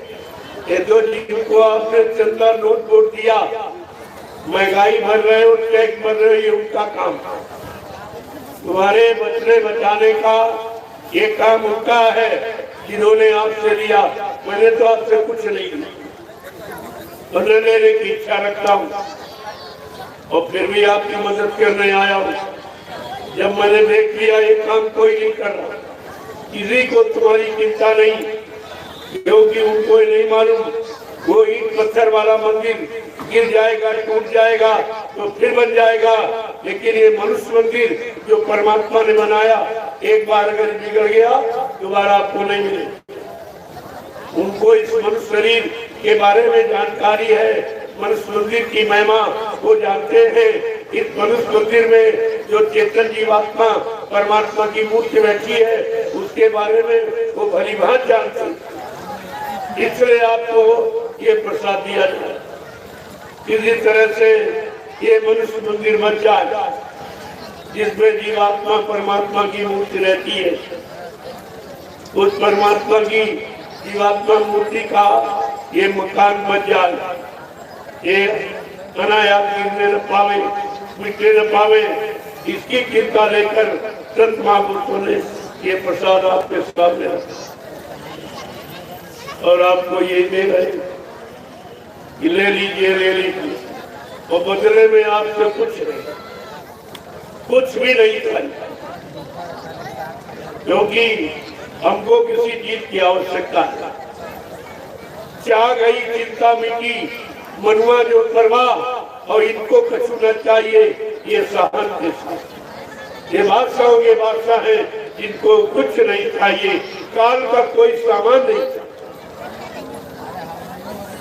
ये जो जिनको आपने चंदा नोट वोट दिया, महंगाई भर रहे हो, टैक्स भर रहे हो, ये उनका काम। तुम्हारे बचने बचाने का ये काम उनका है जिन्होंने आपसे लिया। मैंने तो आपसे कुछ नहीं लिया, मैं लेने की इच्छा रखता हूँ और फिर भी आपकी मदद करने आया हूँ। जब मैंने देख लिया ये काम कोई नहीं कर रहा, किसी को तुम्हारी चिंता नहीं, क्योंकि उनको नहीं मालूम वो ईंट पत्थर वाला मंदिर गिर जाएगा, टूट जाएगा तो फिर बन जाएगा, लेकिन ये मनुष्य मंदिर जो परमात्मा ने बनाया, एक बार अगर बिगड़ गया दोबारा आपको नहीं मिलेगा। उनको इस मनुष्य शरीर के बारे में जानकारी है, मनुष्य मंदिर की महिमा वो जानते हैं। इस मनुष्य मंदिर में जो चेतन जीवात्मा परमात्मा की मूर्ति बैठी है, उसके बारे में वो भली भांति जानते हैं। इसलिए आपको ये प्रसाद दिया जाए। इसी तरह से ये मनुष्य मंदिर बन जाए जिसमें जीवात्मा परमात्मा की मूर्ति रहती है। उस परमात्मा की जीवात्मा मूर्ति का ये मकान बन जाए, ये अनायास गिरने न पावे, मिटने न पावे, इसकी चिंता लेकर संत महापुरुषों ने ये प्रसाद आपके सामने रखा और आपको ये दे रहे कि ले लीजिए, ले लीजिए। और बदले में आपसे कुछ भी नहीं चाहिए, क्योंकि हमको किसी चीज की आवश्यकता है। चाह गई चिंता मिटी, मनुआ जो परवाह, और इनको कछु न चाहिए, ये सहन के साथ। ये बादशाहों के बादशाह है जिनको कुछ नहीं चाहिए, काल का कोई सामान नहीं चाहिए।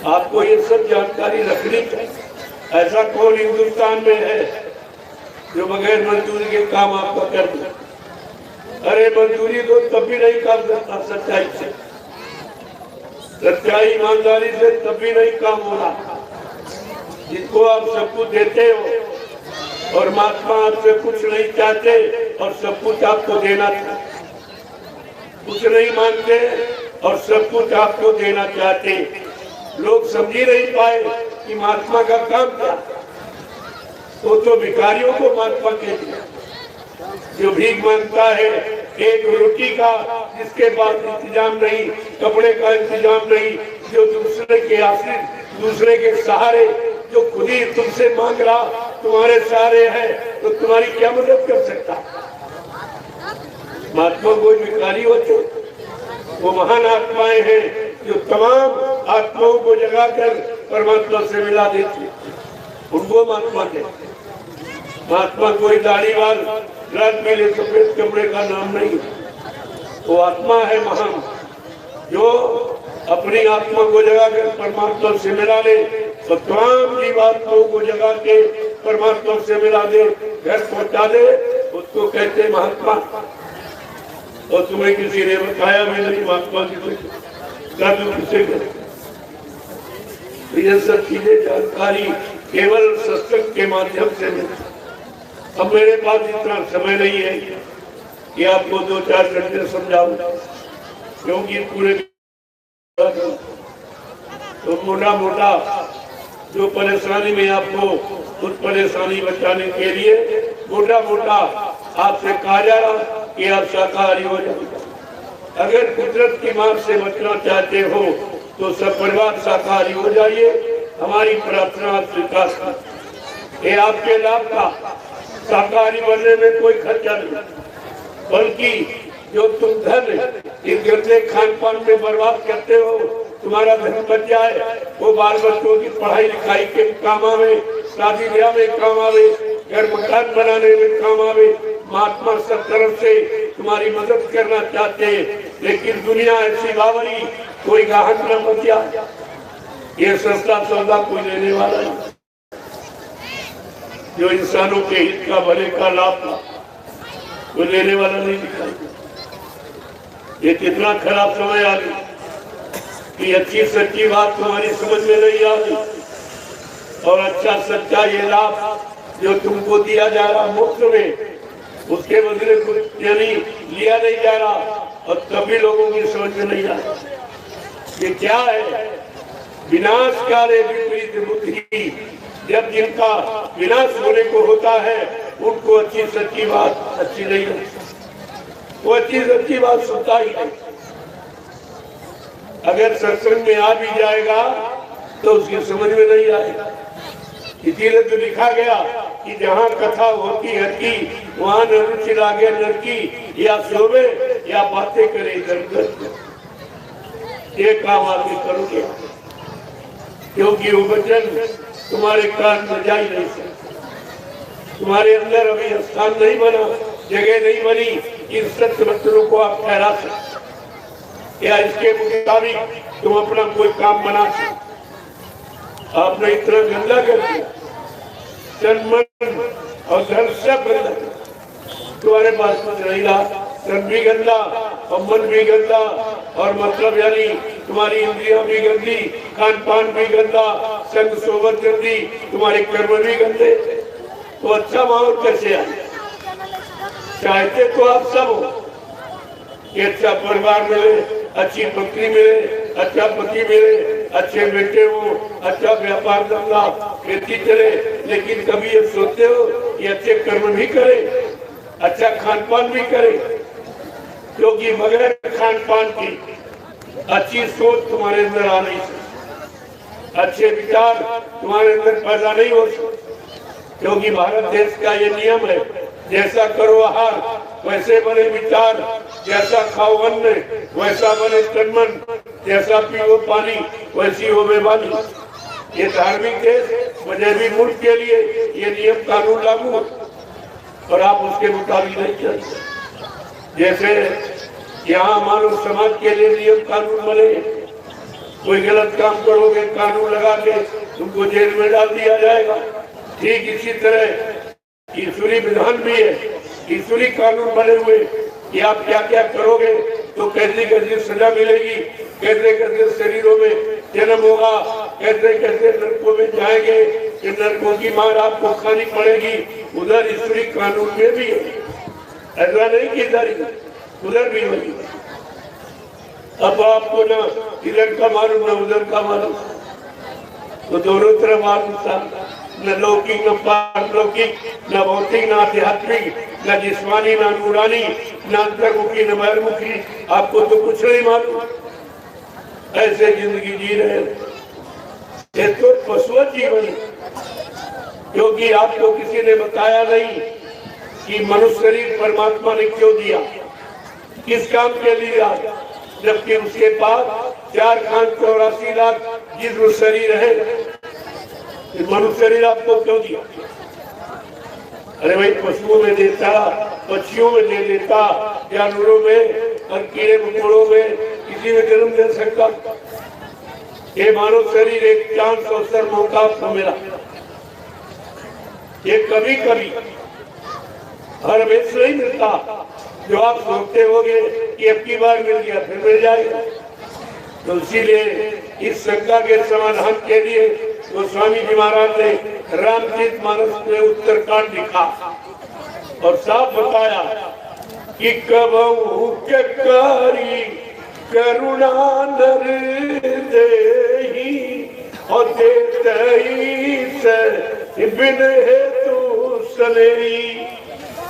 आपको ये सब जानकारी रखनी चाहिए। ऐसा कौन हिंदुस्तान में है जो बगैर मंजूरी के काम आपका कर दे? अरे मंजूरी तो तब भी नहीं कर सकता, सच्चाई से, सच्चाई ईमानदारी से तब भी नहीं काम हो रहा। जिनको आप सब कुछ देते हो और महात्मा आपसे कुछ नहीं चाहते और सब कुछ आपको देना चाहते, कुछ नहीं मांगते और सब कुछ आपको देना चाहते। लोग समझ ही नहीं पाए कि महात्मा का काम क्या। वो तो भिखारियों को महात्मा कहते हैं, जो भीख मांगता है, एक रोटी का जिसके पास इंतजाम नहीं, कपड़े का इंतजाम नहीं, जो दूसरे के आश्रित, दूसरे के सहारे, जो खुद ही तुमसे मांग रहा, तुम्हारे सहारे है, तो तुम्हारी क्या मदद कर सकता? महात्मा कोई भिखारी होते, वो महान आत्माएं हैं जो तमाम आत्माओं को जगाकर परमात्मा से मिला देती, उनको महात्मा कहते। महात्मा कोई दाढ़ीवाल, रात मेले सफेद कपड़े का नाम नहीं, वो आत्मा है महान, जो अपनी आत्मा को जगाकर परमात्मा से मिला ले, तो तमाम जीवात्माओं को जगा के परमात्मा से मिला दे, घर पहुंचा दे, उसको कहते महात्मा। और तुम्हें किसी ने बताया भी नहीं महात्मा किसे तो ये सब चीजें जानकारी केवल सत्संग के माध्यम से मिलती। अब मेरे पास इतना समय नहीं है कि आपको 2-4 घंटे समझाऊं, क्योंकि पूरे तो मोटा मोटा जो परेशानी में आपको उस परेशानी बचाने के लिए मोटा मोटा आपसे कहा जा रहा कि आप शाकाहारी हो जाए। अगर कुदरत की मार से बचना चाहते हो तो सब परिवार शाकाहारी हो जाइए। हमारी प्रार्थना स्वीकार कर। ये आपके लाभ का, शाकाहारी बनने में कोई खर्चा नहीं, बल्कि जो तुम धन इस गंदे खान पान में बर्बाद करते हो, तुम्हारा धन बच जाए, वो बाल बच्चों की पढ़ाई लिखाई के काम आवे, शादी ब्याह में काम आवे, घर मकान बनाने में काम आवे। महात्मा सब तरफ से तुम्हारी मदद करना चाहते हैं, लेकिन दुनिया ऐसी बावरी, कोई गाहक न बच जाए। ये सस्ता सौदा कोई लेने वाला नहीं, जो इंसानों के हित का, भले का लाभ कोई लेने वाला नहीं दिखाई। ये कितना खराब समय आ गया कि अच्छी सच्ची बात तुम्हारी समझ में नहीं आ रही, और अच्छा सच्चा ये लाभ जो तुमको दिया जा रहा मुफ्त में, उसके बदले कुछ यानी लिया नहीं जा रहा, और तभी लोगों की समझ में नहीं आ रहा ये क्या है। विनाशकारी विपरीत बुद्धि, जब जिनका विनाश होने को होता है उनको अच्छी सच्ची बात अच्छी नहीं लगती, वो अच्छी सच्ची बात सुनता ही नहीं। अगर सत्संग में आ भी जाएगा तो उसकी समझ में नहीं आएगा। इसीलिए तो लिखा गया कि जहाँ कथा होती है कि वहाँ न रुचि लागे नरकी, या सोवे या बातें करे इधर। ये काम आगे करोगे, क्योंकि वो वचन तुम्हारे कान में जा ही नहीं सकते। तुम्हारे अंदर अभी स्थान नहीं बना, जगह नहीं बनी इन सत्य वचनों को आप ठहरा सकते, या इसके मुताबिक तुम अपना कोई काम बना सकते। आपने इतना गंदा कर दिया, तन मन और धन सब गंदा, तुम्हारे पास कुछ नहीं रहा। तन भी गंदा और मन भी गंदा, और मतलब यानी तुम्हारी इंद्रियां भी गंदी, खान पान भी गंदा, संग सोबत गंदी, तुम्हारे कर्म भी गंदे, तो अच्छा माहौल कैसे आए। चाहते तो आप सब हो कि अच्छा परिवार मिले, अच्छी पत्नी मिले, अच्छा पति मिले, अच्छे बेटे हो, अच्छा व्यापार धंधा खेती चले, लेकिन कभी ये सोचते हो कि अच्छे कर्म भी करे, अच्छा खान पान भी करे, क्योंकि बगैर खान पान की अच्छी सोच तुम्हारे अंदर आ नहीं सकती, अच्छे विचार तुम्हारे अंदर पैदा नहीं हो सकते, क्योंकि भारत देश का ये नियम है, जैसा करो आहार वैसे बने विचार, जैसा खाओ अन्न वैसा बने तन मन, जैसा पियो पानी वैसी हो बेबानी। ये धार्मिक देश मजहबी मुल्क के लिए ये नियम कानून लागू है, और आप उसके मुताबिक नहीं चलते। जैसे यहाँ मानव समाज के लिए नियम कानून बने, कोई गलत काम करोगे कानून लगा के तुमको जेल में डाल दिया जाएगा, ठीक इसी तरह ईश्वरी विधान भी है, ईश्वरी कानून बने हुए कि आप क्या क्या करोगे तो कैसे कैसे सजा मिलेगी, कैसे कैसे शरीरों में जन्म होगा, कैसे कैसे नरकों में जाएंगे, कि नरकों की मार आपको खानी पड़ेगी। उधर ईश्वरी कानून में भी है, ऐसा नहीं कि उधर भी होगी। अब आपको ना इधर का मालूम न उधर का मालूम, तो दोनों तरफ मालूम, न लौकिक न पारलौकिक, न भौतिक न आध्यात्मिक, न जिस्मानी न नूरानी, न अंतर्मुखी न बहिर्मुखी, आपको तो कुछ नहीं मालूम। ऐसे जिंदगी जी रहे, ये तो पशु जीवन, क्योंकि आपको किसी ने बताया नहीं कि मनुष्य शरीर परमात्मा ने क्यों दिया, किस काम के लिए आया, जबकि उसके पास 4,84 लाख जिस्म शरीर है। मनुष्य शरीर आपको क्यों दिया? अरे भाई पशुओं में देता, पक्षियों में दे देता, जानवरों में और कीड़े मकोड़ों में किसी में जन्म दे सकता। ये मानव शरीर एक चांस अवसर मौका आपको मिला, ये कभी कभी हर हमेशा नहीं मिलता, जो आप सोचते होंगे कि अब की बार मिल गया फिर मिल जाएगा। तो इसीलिए इस शंका के समाधान के लिए गोस्वामी जी महाराज ने रामचरित मानस में उत्तरकांड लिखा और साफ बताया कि कबहू के कारी करुणा नर देही और देतई से बिन हेतु सनेही।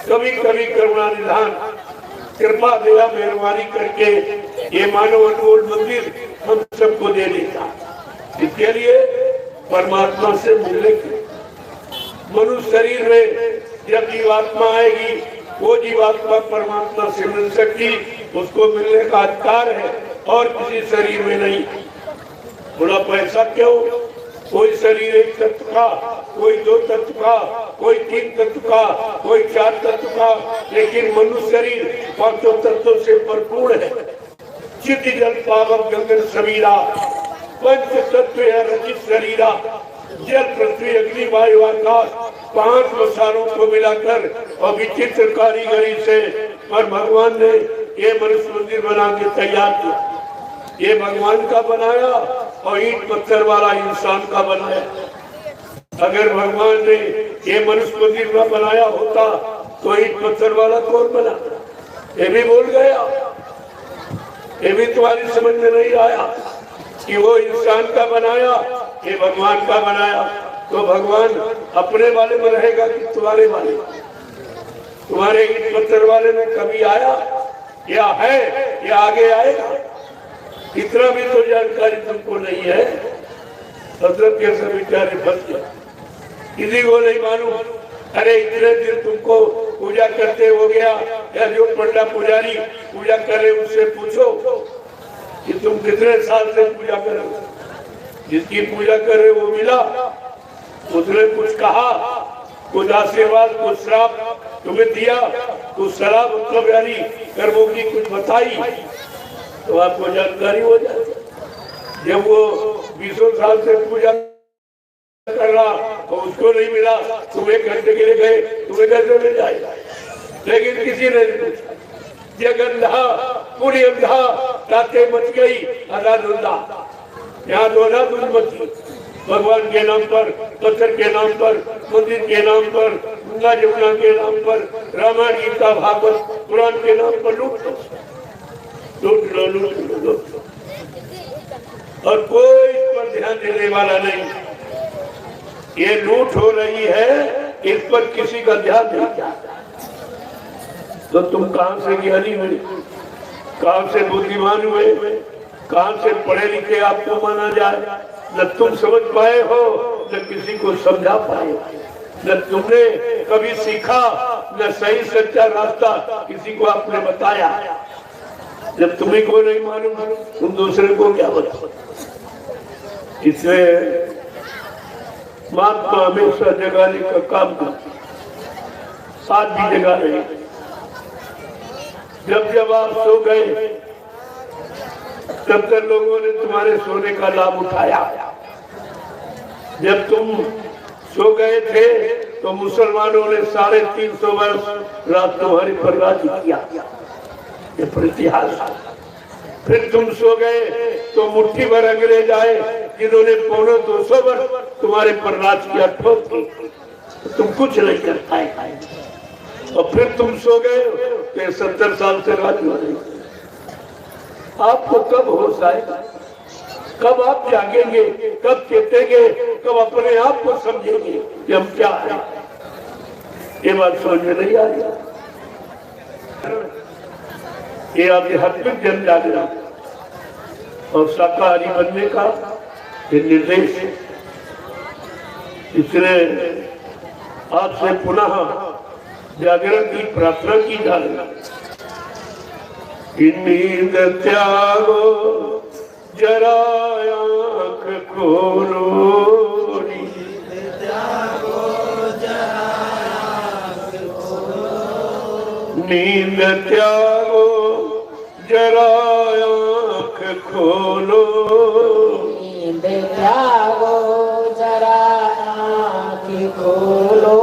कभी कभी करुणा निधान कृपा दया मेहरबानी करके ये मानव अनमोल मंदिर हम सबको दे देता। इसके लिए परमात्मा से मिलने की मनुष्य शरीर में जब जीवात्मा आएगी वो जीवात्मा परमात्मा से मिल सकती, उसको मिलने का अधिकार है और किसी शरीर में नहीं। बोला पैसा क्यों? कोई शरीर एक तत्व का, कोई दो तत्व का, कोई तीन तत्व का, कोई चार तत्व का, लेकिन मनुष्य शरीर पांचों तत्वों से भरपूर है। चित्त जल पावक गगन समीरा पंच तत्व है रचित शरीरा। जल पृथ्वी अग्नि वायु आकाश पांच वसारों को मिलाकर और विचित्र कारीगरी से पर भगवान ने ये मनुष्य मंदिर बना के तैयार किया। ये भगवान का बनाया और ईंट पत्थर वाला इंसान का बनाया। अगर भगवान ने ये मनुष्य मंदिर न बनाया होता तो ईंट पत्थर वाला कौन बनाता? ये भी भूल गया, ये भी तुम्हारी समझ में नहीं आया कि वो इंसान का बनाया, ये भगवान का बनाया। तो भगवान अपने वाले में रहेगा कि तुम्हारे वाले? तुम्हारे ईंट पत्थर वाले में कभी आया या है या आगे आएगा? इतना भी तो जानकारी तुमको नहीं है। हजरत के सब बेचारे फंस गए, किसी को नहीं मालूम। अरे इतने दिन तुमको पूजा करते हो गया, या जो पंडा पुजारी पूजा करे उससे पूछो कि तुम कितने साल से पूजा करो। जिसकी पूजा करे वो मिला, उसने कुछ कहा, कुछ आशीर्वाद, कुछ श्राप तुम्हें दिया, कुछ शराब मतलब यानी कर्मों की कुछ बताई, तो आपको जानकारी हो जाती। जब वो 20 साल से पूजा कर रहा तो उसको नहीं मिला, तुम 1 घंटे के लिए गए, तुम्हें कैसे मिल जाएगा? लेकिन किसी ने नहीं पूछा। जग अंधा पूरी अंधा ताते मच गई अनाधुंधा। यहाँ तो अनाधुंध मची भगवान के नाम पर, पत्थर के नाम पर, मंदिर के नाम पर, गंगा जमुना के नाम पर, रामायण गीता भागवत पुराण के नाम पर लूट लो। और कोई इस पर ध्यान देने वाला नहीं। ये लूट हो रही है, इस पर किसी का ध्यान नहीं जाता। तो तुम कहां से ज्ञानी हुए, कहां से बुद्धिमान हुए, कहां से पढ़े लिखे आपको माना जाए? न तुम समझ पाए हो, न किसी को समझा पाए, न तुमने कभी सीखा, न सही सच्चा रास्ता किसी को आपने बताया। जब तुम्हें को नहीं मालूम तुम दूसरे को क्या बताओ? इसलिए महात्मा हमेशा जगाने का काम करते, साथ भी जगा रहे। जब आप सो गए तब तक लोगों ने तुम्हारे सोने का लाभ उठाया। जब तुम सो गए थे तो मुसलमानों ने 350 वर्ष रात तुम्हारे पर राज किया। ये प्रतिहास। फिर तुम सो गए तो मुट्ठी भर अंग्रेज आए जिन्होंने 250 वर्ष तुम्हारे पर राज किया। ठोक तुम कुछ नहीं कर पाए। और फिर तुम सो गए तो 70 साल से राज हो रही। आपको कब होश आएगा? कब आप जागेंगे? कब चेतेंगे? कब अपने आप को समझेंगे कि हम क्या है? ये बात समझ में नहीं आ रही। ये आध्यात्मिक जन जागरण और शाकाहारी बनने का ये निर्देश। इसलिए आपसे पुनः जागरण की प्रार्थना की जा रही। नींद त्यागो जरा आँख खोलो, नींद त्यागो जरा आँख खोलो, नींद त्यागो जरा आँख खोलो, नींद त्यागो जरा आँख खोलो।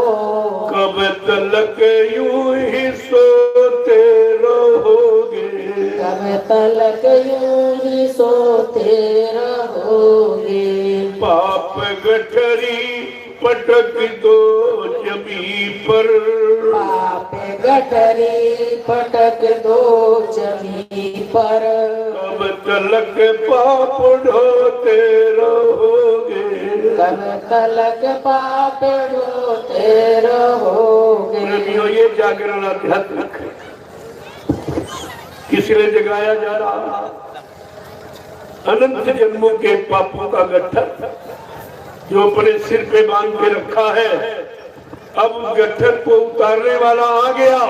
कब तलक यूं ही सोते रहोगे, कब तलक यूं ही सोते रहोगे। पाप गठरी पटक दो जमी पर, पाप गठरी पटक दो जमीन पर, कब तलक पाप ढोते रहोगे, कब तलक पाप ढोते रहोगे। ये जागरण आध्यात्मिक है, किसी ने जगाया जा रहा अनंत जन्मों के पापों का गट्ठर जो अपने सिर पे बांध के रखा है, अब उस गट्ठर को उतारने वाला आ गया,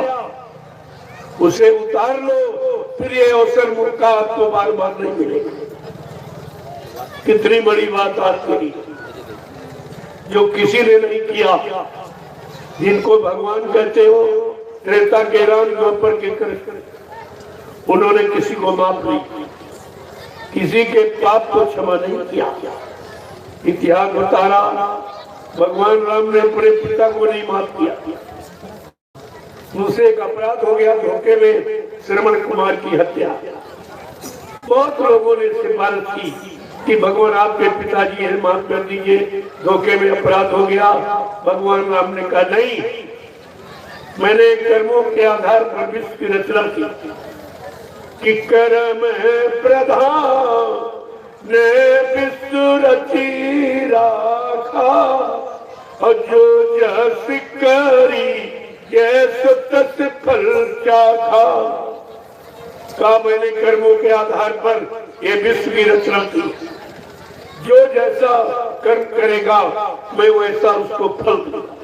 उसे उतार लो, फिर ये अवसर मौका आपको बार बार नहीं मिलेगा। कितनी बड़ी बात आपकी जो किसी ने नहीं किया, जिनको भगवान कहते हो, त्रेता के राम द्वापर के कृष्ण, उन्होंने किसी को माफ नहीं किया, किसी के पाप को क्षमा नहीं किया। इतिहास उतारा, भगवान राम ने अपने पिता को नहीं माफ किया, मुझसे एक अपराध हो गया, धोखे में श्रवण कुमार की हत्या। बहुत लोगों ने सिफारिश की कि भगवान आपके पिताजी हैं, माफ कर दीजिए, धोखे में अपराध हो गया। भगवान राम ने कहा नहीं, मैंने कर्मों के आधार पर विश्व की रचना की कि कर्म है प्रधान ने विश्व रची राखा, और जो जस करी ये सुतस फल चाखा। का मैंने कर्मों के आधार पर ये विश्व की रचना की, जो जैसा कर्म करेगा मैं वैसा उसको फल दूंगा,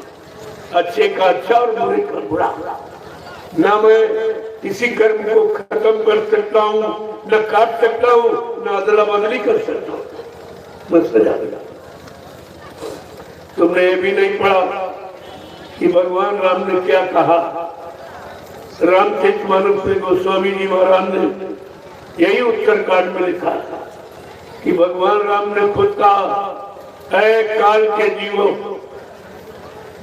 अच्छे का अच्छा और बुरे का बुरा। ना मैं किसी कर्म को खत्म कर सकता हूँ, न काट सकता हूँ, न अदला बदली कर सकता हूँ, मैं सजा दिया। तुमने ये भी नहीं पढ़ा कि भगवान राम ने क्या कहा। रामचरितमानस में गोस्वामी जी महाराज ने यही उत्तरकांड में लिखा था कि भगवान राम ने खुद कहा, ऐ काल के जीवो,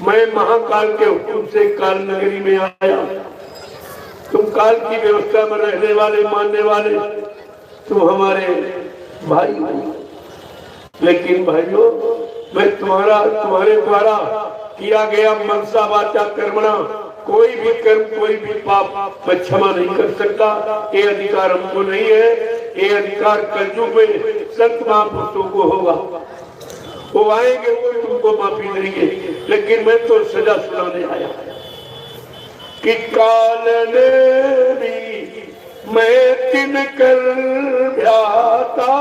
मैं महाकाल के हुक्म से काल नगरी में आया, तुम काल की व्यवस्था में रहने वाले, मानने वाले, तुम हमारे भाई हो। लेकिन भाइयों, मैं तुम्हारे द्वारा किया गया मनसा वाचा कर्मणा कोई भी कर्म, कोई भी पाप मैं क्षमा नहीं कर सकता। ये अधिकार हमको नहीं है, ये अधिकार कलयुग में संत महापुरुषों को होगा, वो आएंगे, वो तुमको माफी देंगे। लेकिन मैं तो सजा सुनाने आया कि काल ने भी मैं तिन कर भ्याता,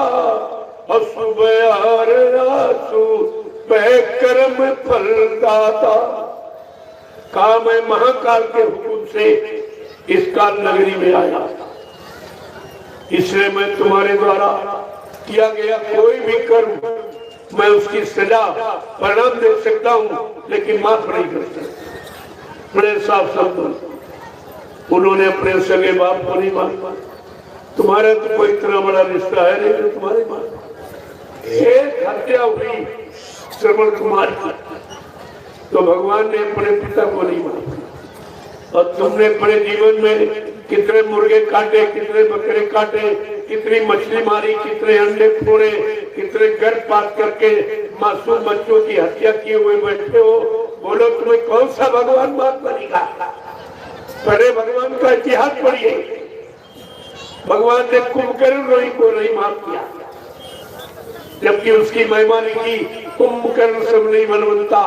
अशुभ और आसु कर्म फल दाता। कहा मैं महाकाल के हुक्म से इस काल नगरी में आया, इसलिए मैं तुम्हारे द्वारा किया गया कोई भी कर्म मैं उसकी सजा परिणाम दे सकता हूँ, लेकिन माफ नहीं कर सकता। बड़े साफ शब्द उन्होंने अपने सगे बाप को नहीं माना। तुम्हारा तो कोई इतना बड़ा रिश्ता है नहीं जो तुम्हारे माना। एक हत्या हुई श्रवण कुमार की, तो भगवान ने अपने पिता को नहीं माना। और तुमने अपने जीवन में कितने मुर्गे काटे, कितने बकरे काटे, कितनी मछली मारी, कितने अंडे फोड़े, कितने गर्भपात करके मासूम बच्चों की हत्या किए हुए बैठे हो। बोलो तुम्हें कौन सा भगवान माफ करेगा? पहले भगवान का इतिहास पढ़िए। भगवान ने कुंभकर्ण को नहीं माफ किया, जबकि उसकी महिमा लिखी, कुंभकर्ण सब नहीं बलवंता।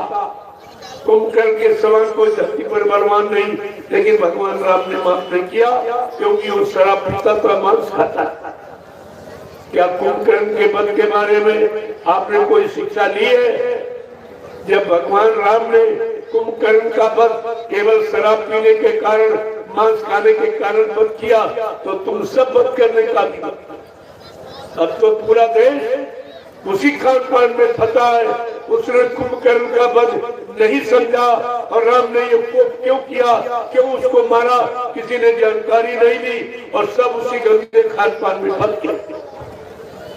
कुंभकर्ण के समान कोई धरती पर बलवान नहीं, लेकिन भगवान राम ने माफ नहीं किया क्योंकि वो शराब पीता था, मांस खाता था। क्या कुंभकर्ण के वध के बारे में आपने कोई शिक्षा ली है? जब भगवान राम ने कुंभकर्ण का वध केवल शराब पीने के कारण, मांस खाने के कारण वध किया, तो तुम सब वध करने का भी। अब तो पूरा देश उसी खान पान में फंसा है। उसने कुंभकर्ण का वध नहीं समझा और राम ने ये क्यों किया, क्यों उसको मारा, किसी ने जानकारी नहीं दी और सब उसी गंदे खान पान में फंस गए।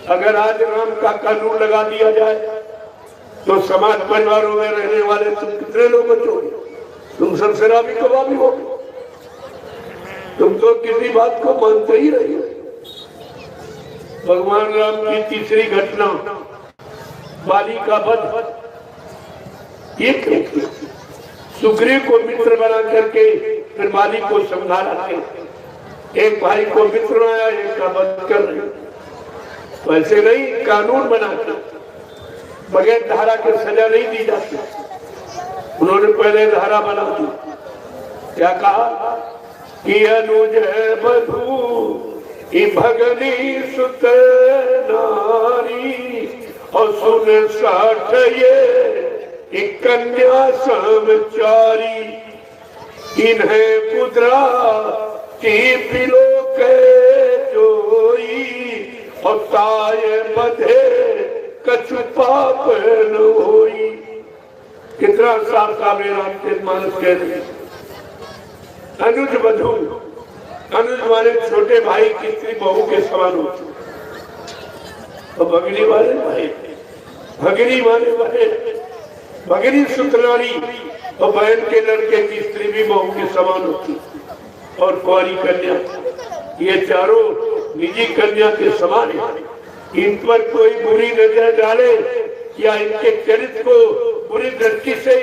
अगर आज राम का कानून लगा दिया जाए तो समाज परिवारों में रहने वाले तुम कितने लोग बचोगे? तुम सब शराबी कबाबी हो, तुम तो किसी बात को मानते ही नहीं। भगवान राम की तीसरी घटना, बाली का वध, ये सुग्रीव को मित्र बना करके फिर बाली को समझा रहे। एक भाई को मित्र बनाया, एक का वध कर रहे। वैसे नहीं, कानून बनाते बगैर धारा के सजा नहीं दी जाती। उन्होंने पहले धारा बना दी। क्या कहा कि अनुज बधू भगनी सुत नारी और सुन साठ ये कन्या समचारी इन्हें पुत्रा की पिलो के जोई और ताये बधे कछु पाप न होई। कितना साफ सामने रामचरित मानस कह रहे। अनुज बधू, अनुज माने छोटे भाई की स्त्री बहू के समान होती। और भगनी वाले भाई, भगनी माने भाई, भगनी सुतनारी और बहन के लड़के की स्त्री भी बहू के समान होती। और कुंवारी कन्या, ये चारों निजी कन्या के समान है। इन पर कोई बुरी नजर डाले या इनके चरित्र को बुरी दृष्टि से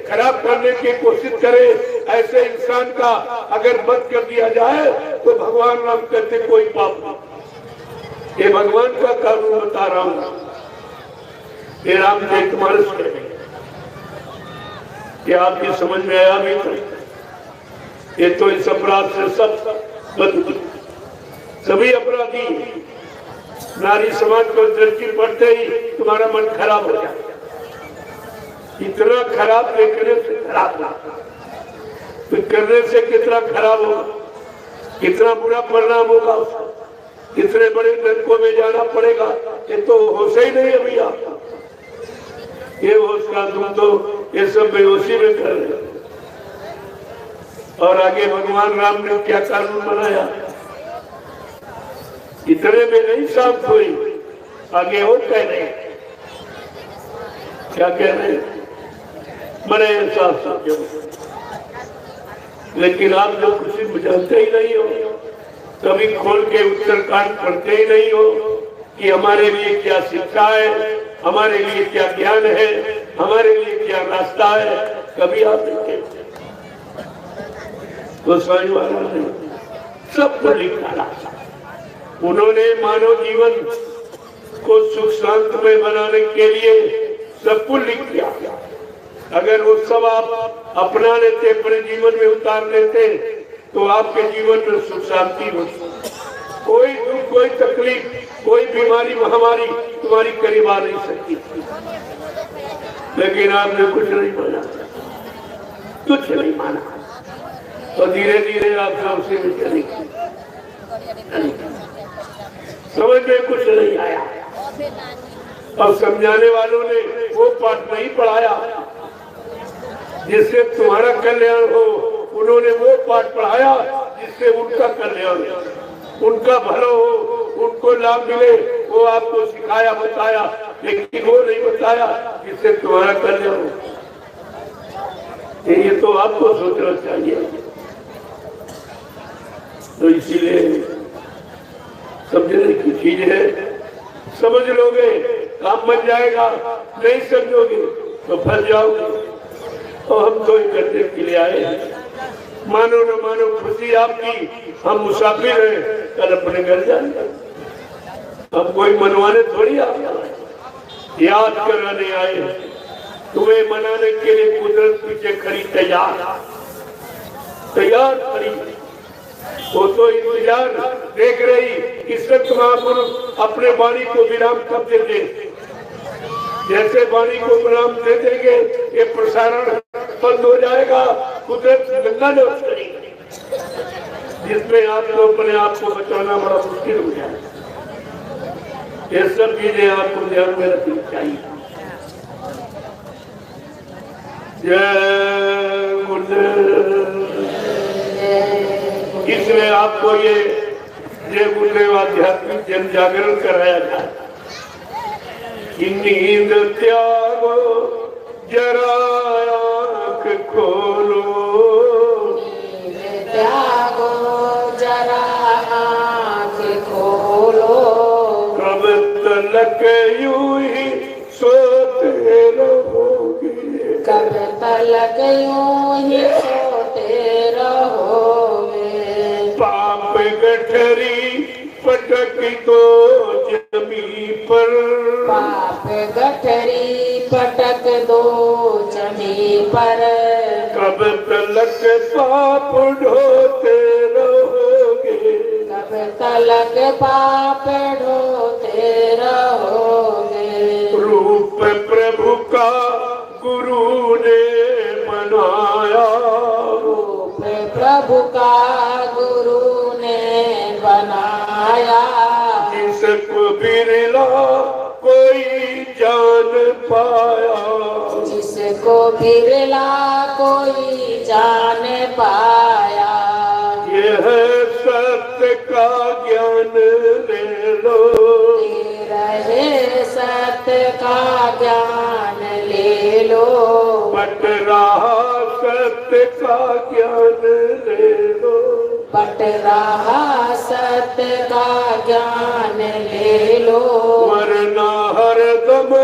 खराब करने की कोशिश करे, ऐसे इंसान का अगर वध कर दिया जाए तो भगवान राम कहते कोई पाप नहीं। ये भगवान का कानून बता रहा हूं। ये रामचरितमानस है, ये आपकी समझ में आया नहीं? ये तो इस अपराध से सब सभी अपराधी नारी समाज को दृष्टि पड़ते ही तुम्हारा मन खराब हो जाता। इतना खराब देखने से खराब तो करने से कितना खराब होगा, कितना बुरा परिणाम होगा उसका, कितने बड़े नरकों में जाना पड़ेगा। ये तो होश ही नहीं अभी आपका। ये होश का तुम तो ये सब बेहोशी में कर रहे। और आगे भगवान राम ने क्या कानून बनाया, इतने में नहीं साफ हुई। आगे और कह रहे, क्या कह रहे, बड़े साफ समझो। लेकिन आप जो कुछ जानते ही नहीं हो, कभी खोल के उत्तरकांड पढ़ते ही नहीं हो कि हमारे लिए क्या शिक्षा है, हमारे लिए क्या ज्ञान है, हमारे लिए क्या रास्ता है। कभी आप देखें तो स्वामी महाराज ने सबको लिखा। उन्होंने मानव जीवन को सुख शांतमय बनाने के लिए सब कुछ लिख दिया। अगर वो सब आप अपना लेते, अपने जीवन में उतार लेते तो आपके जीवन में सुख शांति होती। कोई दुख, कोई तकलीफ, कोई बीमारी, महामारी तुम्हारी करीब आ नहीं सकती। लेकिन आपने कुछ नहीं माना, कुछ नहीं माना, और धीरे धीरे आप उसी में चली समझ में कुछ नहीं आया। और समझाने वालों ने वो पाठ नहीं पढ़ाया जिससे तुम्हारा कल्याण हो। उन्होंने वो पाठ पढ़ाया जिससे उनका कल्याण हो, उनका भला हो, उनको लाभ मिले। वो आपको सिखाया, बताया, लेकिन वो नहीं बताया जिससे तुम्हारा कल्याण हो। ये तो आपको सोचना चाहिए। तो इसीलिए समझने की चीज है, समझ लोगे काम बन जाएगा, नहीं समझोगे तो फंस जाओगे। और हम तो करने के लिए आए हैं, मानो न मानो खुशी आपकी, हम मुसाफिर हैं, कल अपने घर जाएंगे। हम कोई मनवाने थोड़ी याद कराने आए। तुम्हें मनाने के लिए कुदरत पीछे खड़ी तैयार खड़ी। वो तो इंतजार देख रही कि संत महापुरुष अपने वाणी को विराम कब दे दे। जैसे वाणी को विराम दे देंगे, ये प्रसारण बंद हो जाएगा, कुदरत गंगा नाश करेगी, जिसमें आपको अपने आप को बचाना बड़ा मुश्किल हो जाएगा। ये सब चीजें आपको ध्यान में रखनी चाहिए। जय गुरुदेव। इसलिए आपको ये गुरुदेव आध्यात्मिक जन जागरण कराया जाए कि नींद त्यागो जरा आँख खोलो, त्यागो जरा आँख खोलो, कब तलक यूं ही सोते रहोगे, कब तलक यूं ही सोते रहोगे। पाप गठरी पटक दो जमी पर, पाप गठरी पटक दो जमी पर, कब तलक पाप ढोते रहोगे। कब तलक पाप ढोते रहोगे। रूप प्रभु का गुरु ने बनाया, रूप प्रभु का गुरु ने बनाया, जिसको बिरला कोई जान पाया। जिसको बिरला कोई जान पाया। ये है सत्य का ज्ञान ले लो, ले रहे सत्य का ज्ञान ले लो। पट रहा सत्य का ज्ञान ले लो, पट रहा सत्य का ज्ञान ले लो। वरना हरदम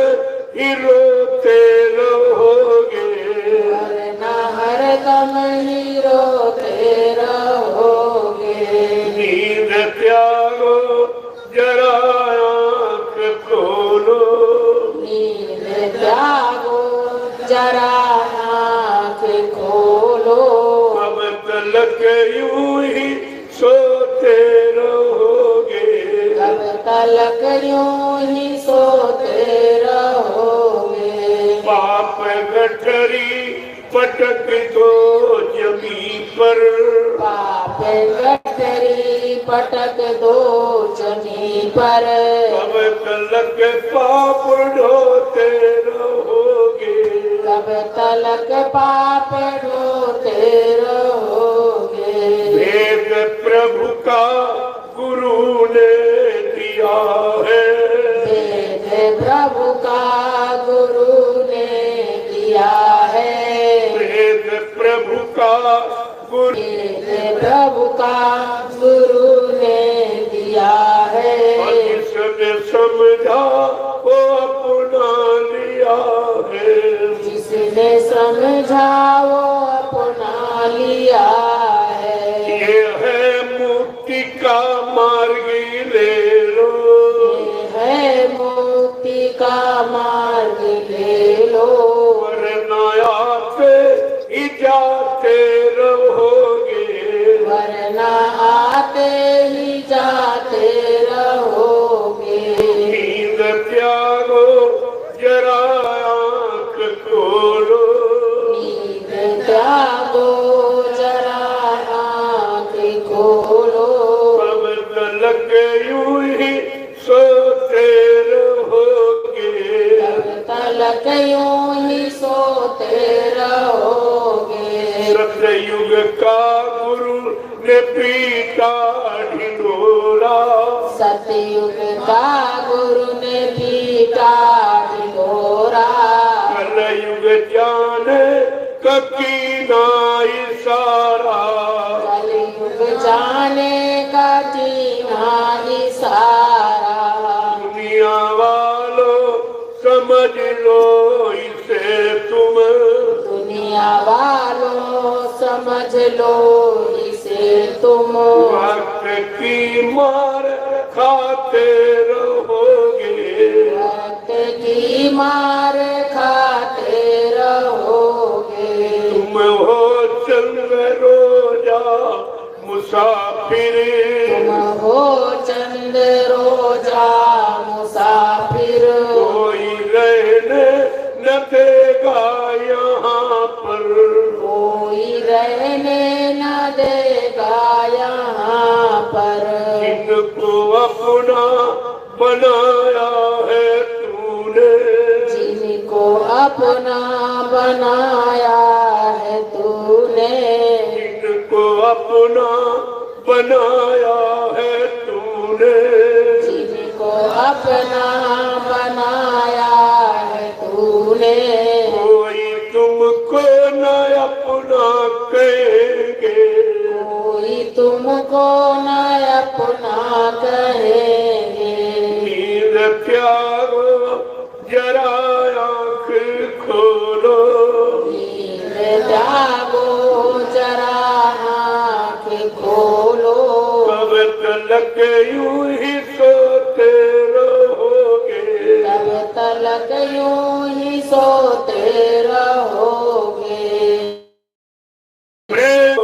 ही रोते रहोगे। वरना हरदम ही रोते रहोगे। नींद त्यागो जरा आँख खोलो, नींद त्यागो जरा आँख खोलो। अब तलक यूं ही सोते रहोगे। कब तलक यूं ही सोते रहोगे। पाप गठरी पटक दो जमी पर, पाप गठरी पटक दो जमी पर, अब तलक पाप ढोते रहोगे। कब तलक पाप ढोते रहोगे। वेद प्रभु का गुरु ने दिया है, वेद प्रभु का गुरु ने दिया है। वेद प्रभु का गुरु, वेद प्रभु का गुरु ने दिया है। जिसने समझा वो अपना लिया है। जिसने समझा वो अपना लिया है। ये है मुक्ति का मार्ग ले लो, ये है मुक्ति का मार्ग ले लो। वरना आते ही जाते रहोगे। वरना आते ही जाते रहोगे। नींद त्यागो जरा आँख खोलो, नींद त्यागो जरा आँख खोलो। अब तलक यूं ही सोते रहोगे। तब तलक यूं ही सोते रहोगे। सतयुग का गुरु ने पीटा ढिंढोरा, सतयुग का गुरु ने पीटा ढिंढोरा। कलयुग जाने ककीना इशारा, कलयुग जाने का जीना इशारा। दुनिया वालों समझ लो इसे तुम, दुनिया वालों समझ लो इसे तुम। वक्त की मार खाते रहोगे। वक्त की मार खाते रहोगे। तुम हो चंद रोजा मुसाफिर, तुम हो चंद रोजा मुसाफिर। कोई रहने न देगा यहाँ पर, कोई रहने न देगा यहाँ पर। जिनको अपना बनाया है तूने, जिनको अपना बनाया है तूने। जिनको अपना बनाया है तूने, जिनको अपना बनाया है तूने। कोई तुमको न अपना कहेंगे। कोई तुमको न अपना कहेंगे। नींद त्यागो जरा आँख खोलो, तलक यूं ही सोते रहोगे, तब तलक यूं ही सोते रहोगे। जय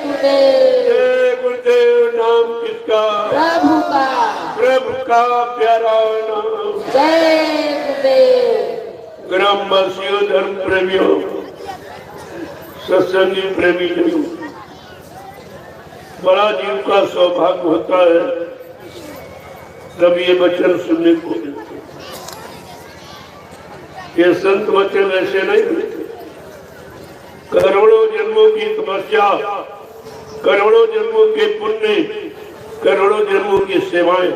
गुरुदेव। जय गुरुदेव। नाम किसका? प्रभु का। प्रभु का प्यारा नाम। जय गुरुदेव। ग्रामवासियों, धर्म प्रेमियों, सत्संगी प्रेमी जनों, बड़ा जीव का सौभाग्य होता है जब ये वचन सुनने को मिलते। ये संत वचन ऐसे नहीं मिलते। करोड़ों जन्मों की तपस्या, करोड़ों जन्मों के पुण्य, करोड़ों जन्मों की सेवाएं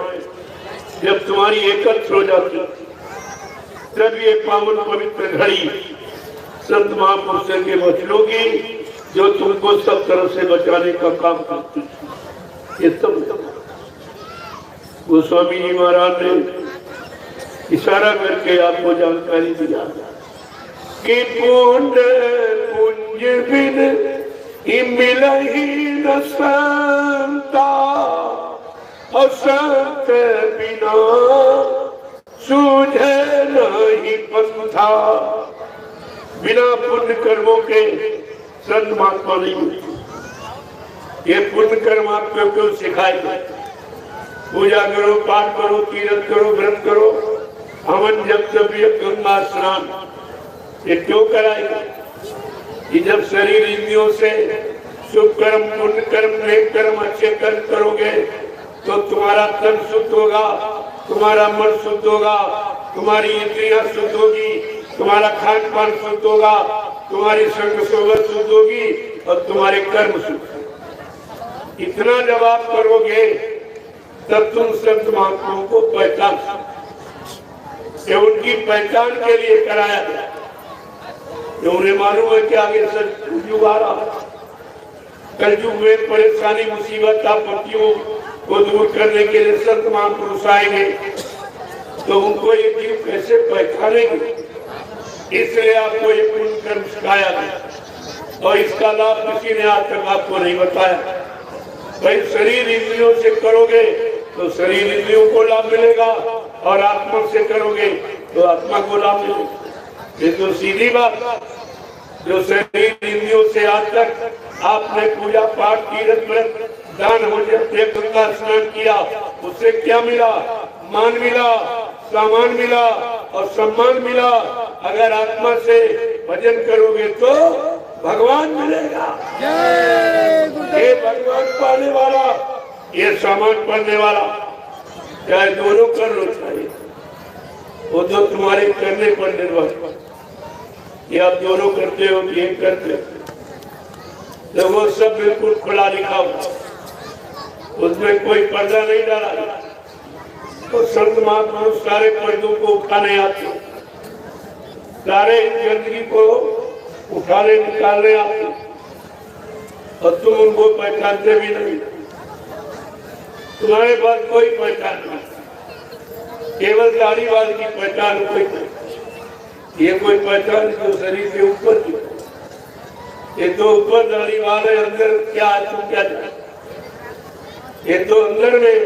जब तुम्हारी एकत्र हो जाती, तब ये पावन पवित्र घड़ी संत महापुरुषों के वचनों की, जो तुमको सब तरह से बचाने का काम करती है, ये सब गोस्वामी जी महाराज ने इशारा करके आपको जानकारी दिया कि पुण्य पुंज बिन मिलहि न संता, और संत बिना सूझे नहीं पंथा। बिना पुण्य कर्मों के संत महात्मा नहीं मिलते। ये पुण्य कर्म आपको क्यों सिखाएंगे? पूजा करो, पाठ करो, तीर्थ करो, व्रत करो, हवन जप तप गंगा स्नान, ये क्यों कराएगा? कि जब शरीर इंद्रियों से शुभ कर्म, पुण्य कर्म, नेक कर्म, अच्छे कर्म करोगे तो तुम्हारा तन शुद्ध होगा, तुम्हारा मन शुद्ध होगा, तुम्हारी इंद्रियां शुद्ध होगी, तुम्हारा खान पान शुद्ध होगा, तुम्हारी संग सोबत शुद्ध होगी और तुम्हारे कर्म शुद्ध। इतना जब आप करोगे तब तुम संत महात्माओं को पहचान सकते। उनकी पहचान के लिए कराया गया। उन्हें मालूम है कि आगे कलयुग आ रहा है। कलयुग में परेशानी, मुसीबत, आपत्तियों को दूर करने के लिए संत महापुरुष आएंगे, तो उनको ये जीव कैसे पहचानेंगे? इसलिए आपको ये पुण्य कर्म सिखाया गया और इसका लाभ किसी ने आज तक आपको नहीं बताया। भाई शरीर इंद्रियों से करोगे तो शरीर इंद्रियों को लाभ मिलेगा और आत्मा से करोगे तो आत्मा को लाभ मिलेगा। ये तो सीधी बात। जो शरीर इंद्रियों से आज तक आपने पूजा पाठ, तीर्थ व्रत, दान, गंगा स्नान किया, उससे क्या मिला? मान मिला, सामान मिला और सम्मान मिला। अगर आत्मा से भजन करोगे तो भगवान मिलेगा। ये भगवान पाने वाला, ये सामान पाने वाला, चाहे दोनों कर लो, चाहिए वो तो तुम्हारे करने पर निर्भर। ये आप दोनों करते हो कि एक करते हो, तो वो सब बिल्कुल खुला लिखा हुआ, उसमें कोई पर्दा नहीं डाला। तो संत महापुरुष सारे पर्दों को उठाने आते, सारे गंदगी को उठाने निकालने आते, और तुम उनको पहचानते भी नहीं। तुम्हारे पास कोई पहचान नहीं, केवल दाढ़ीवाल की पहचान कोई नहीं। ये कोई पहचान जो शरीर के ऊपर की, ये तो ऊपर दाढ़ी वाले, अंदर क्या है तुम क्या जानते? ये तो अंदर में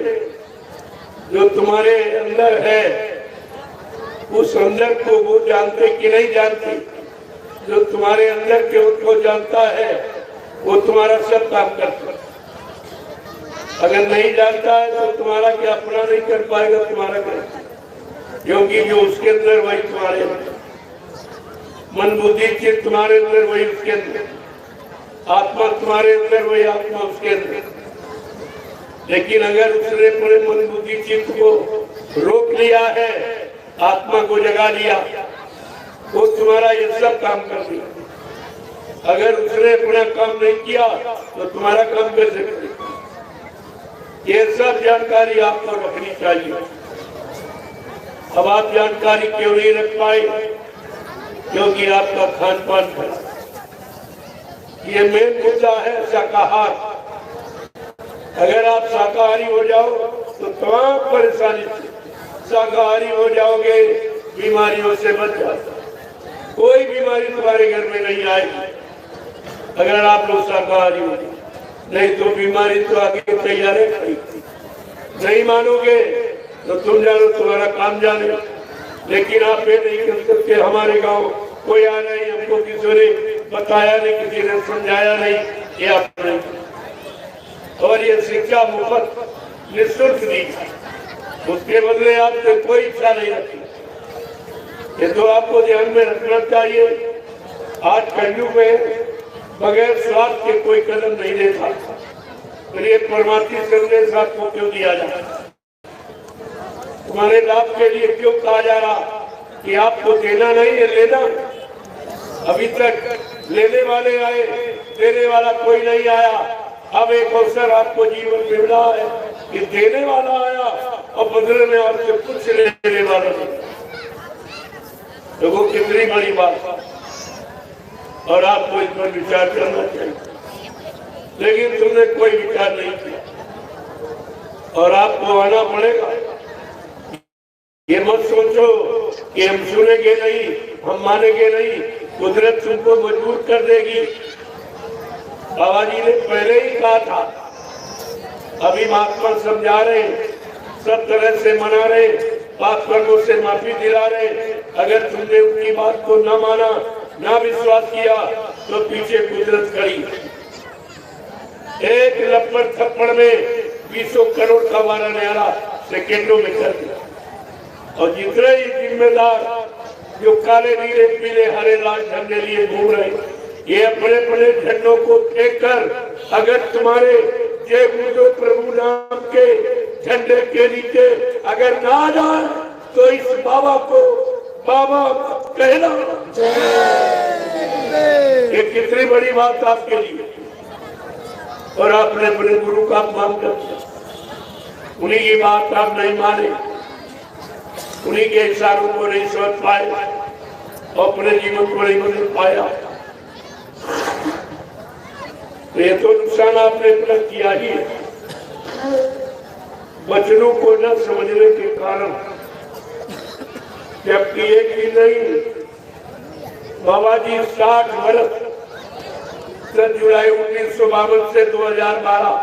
जो तुम्हारे अंदर है, उस अंदर को वो जानते कि नहीं जानते? जो तुम्हारे अंदर के उसको जानता है वो तुम्हारा सब काम करता है। अगर नहीं जानता है तो तुम्हारा क्या अपना नहीं कर पाएगा, तुम्हारा क्या? क्योंकि जो उसके अंदर वही तुम्हारे अंदर, मन बुद्धि चित्त तुम्हारे अंदर वही उसके अंदर, आत्मा तुम्हारे अंदर वही आत्मा उसके अंदर। लेकिन अगर उसने पूरे मन बुद्धि चित्त को रोक लिया है, आत्मा को जगा लिया, वो तुम्हारा ये सब काम कर दिया। अगर उसने अपना काम नहीं किया तो तुम्हारा काम कैसे करेगा? ये सब जानकारी आपको रखनी चाहिए। अब आप जानकारी क्यों नहीं रख पाए? क्योंकि आपका खान पान है। ये मेन मुद्दा है शाकाहार। अगर आप शाकाहारी हो जाओ तो तमाम परेशानी से शाकाहारी हो जाओगे, बीमारियों से बच जाओगे। कोई बीमारी तुम्हारे घर में नहीं आएगी अगर आप लोग शाकाहारी हो। नहीं तो बीमारी तो आगे तैयार है। नहीं मानोगे तो तुम जानो, तुम्हारा काम जाने। लेकिन आप ये नहीं कर सकते। हमारे गांव कोई आ नहीं, हमको किसी ने बताया नहीं, किसी ने समझाया नहीं, ये आपने। और ये शिक्षा मुफ्त निःशुल्क दी, उसके बदले आपसे कोई इच्छा नहीं रखी। ये तो आपको ध्यान में रखना चाहिए। आज कलयुग में बगैर स्वार्थ के कोई कदम नहीं लेता। तो ये परमार्थी संदेश आपको क्यों दिया जाए? तुम्हारे लाभ के लिए क्यों कहा जा रहा कि आपको देना नहीं है, लेना? अभी तक लेने वाले आए, देने वाला कोई नहीं आया। अब एक अवसर आपको जीवन में मिला है कि देने वाला आया और बदले में आपसे कुछ लेने वाला नहीं। लोगों कितनी बड़ी बात, और आपको इस पर विचार करना चाहिए। लेकिन तुमने कोई विचार नहीं किया और आपको आना पड़ेगा। ये मत सोचो कि हम सुनेंगे नहीं, हम मानेंगे नहीं, कुदरत तुमको मजबूर कर देगी। बाबा जी ने पहले ही कहा था, अभी महात्मा समझा रहे, सब तरह से मना रहे, पाप कर्मों से माफी दिला रहे। अगर तुमने उनकी बात को न माना, ना विश्वास किया, तो पीछे कुदरत खड़ी। एक लपड़ थप्पड़ में 20 करोड़ का वारा न्यारा सेकेंडों में कर दिया। और जितने ही जिम्मेदार जो काले नीले पीले हरे लाल झंडे लिए घूम रहे, ये अपने अपने झंडों को फेंक कर अगर तुम्हारे जय गुरु प्रभु नाम के झंडे के नीचे अगर ना आ जाए, तो इस बाबा को बाबा कहना। ये कितनी बड़ी बात आपके लिए। और आपने अपने गुरु का अपमान कर दिया, उन्हीं की बात आप नहीं माने, उन्हीं के इशारों को नहीं समझ पाए और अपने जीवन को नहीं बदल पाया। ये तो नुकसान आपने अपना किया ही है। वचनों को न समझने के कारण, जबकि एक ही नहीं, बाबा जी 60 वर्ष 10 जुलाई 1952 से 2012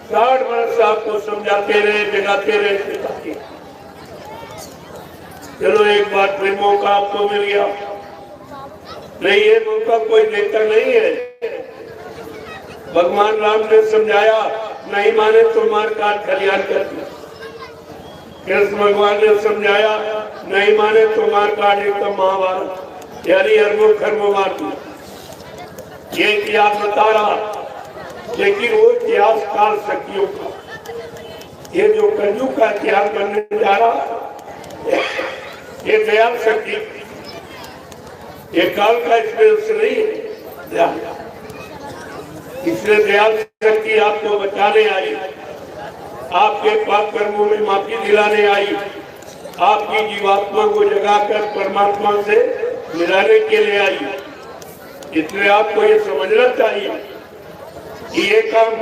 60 वर्ष आपको समझाते रहे, जगाते रहे, सिखाते। चलो एक बार फिर मौका आपको मिल गया। नहीं, ये मौका कोई देता नहीं है। भगवान राम ने समझाया, नहीं माने तो मार काट खलियान कर दिया। कृष्ण भगवान ने समझाया, नहीं माने तो मार काट एकदम महाभारत यानी अरबों खरबों मार दिया। ये इतिहास बता रहा, लेकिन वो इतिहास काल शक्तियों का, ये जो कलयुग का इतिहास करने जा रहा, ये दयाल शक्ति, ये काल का स्पेस नहीं है। इसलिए दयाल शक्ति आपको बचाने आई, आपके पाप कर्मों में माफी दिलाने आई, आपकी जीवात्मा को जगाकर परमात्मा से मिलाने के लिए आई। इसलिए आपको ये समझना चाहिए कि ये काम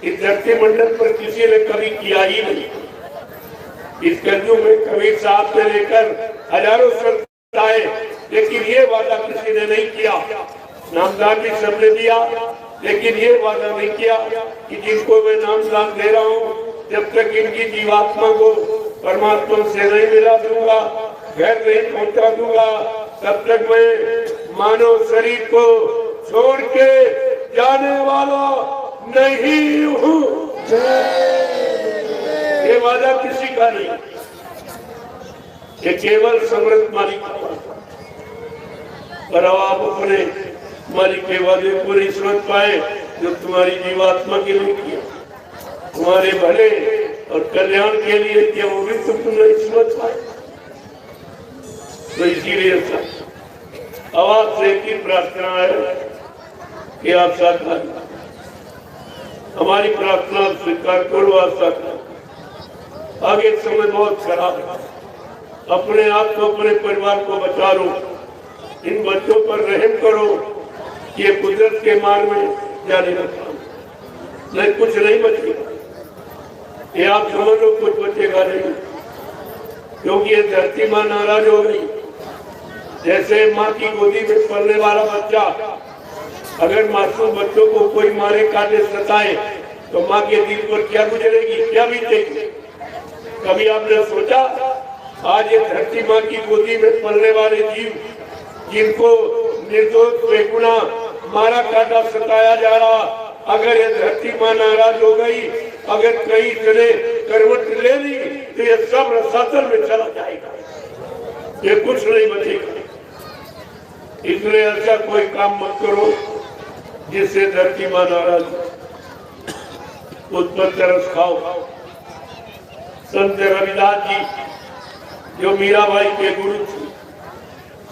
इस धरती मंडल पर किसी ने कभी किया ही नहीं। इस कलयुग में कबीर साहब से लेकर हजारों संत आए, लेकिन ये वादा किसी ने नहीं किया। नामदान भी सबने दिया, लेकिन ये वादा नहीं किया कि जिनको मैं नामदान दे रहा हूँ, जब तक इनकी जीवात्मा को परमात्मा से नहीं मिला दूंगा, घर नहीं पहुंचा दूंगा, तब तक मैं मानव शरीर को छोड़ के जाने वाला नहीं हूँ। ये वादा किसी का नहीं, ये केवल समर्थ मालिक का। पर आप अपने मालिक के वादे को नहीं समझ पाए जो तुम्हारी जीवात्मा के लिए किया, तुम्हारे भले और कल्याण के लिए किया, वो भी तुम नहीं समझ पाए। तो इसीलिए आवाज से की प्रार्थना है कि आप साथ हमारी प्रार्थना स्वीकार करो। आप साथ आगे समय बहुत खराब है, अपने आप को अपने परिवार को बचा लो, इन बच्चों पर रहम करो, ये कुदरत के मार्ग में जाने रखा, नहीं कुछ नहीं बचेगा। ये आप समझ लो, कुछ बचेगा नहीं, क्योंकि ये धरती माँ नाराज हो गई। जैसे माँ की गोदी में पलने वाला बच्चा अगर मासूम बच्चों को कोई मारे काटे सताए तो माँ के दिल पर क्या गुजरेगी, क्या बीतेगी? कभी आपने सोचा आज ये धरती माँ की गोदी में पलने वाले जीव जिनको निर्दोष बेगुना मारा काटा सताया जा रहा, अगर ये धरती माँ नाराज हो गई, अगर कई जने करवट ले ली तो ये सब रसातल में चला जाएगा, ये कुछ नहीं बचेगा। इसलिए ऐसा कोई काम मत करो जिससे धरती माँ नाराज हो। उस पर तरस खाओ। संत रविदास जी जो मीराबाई के गुरु थे,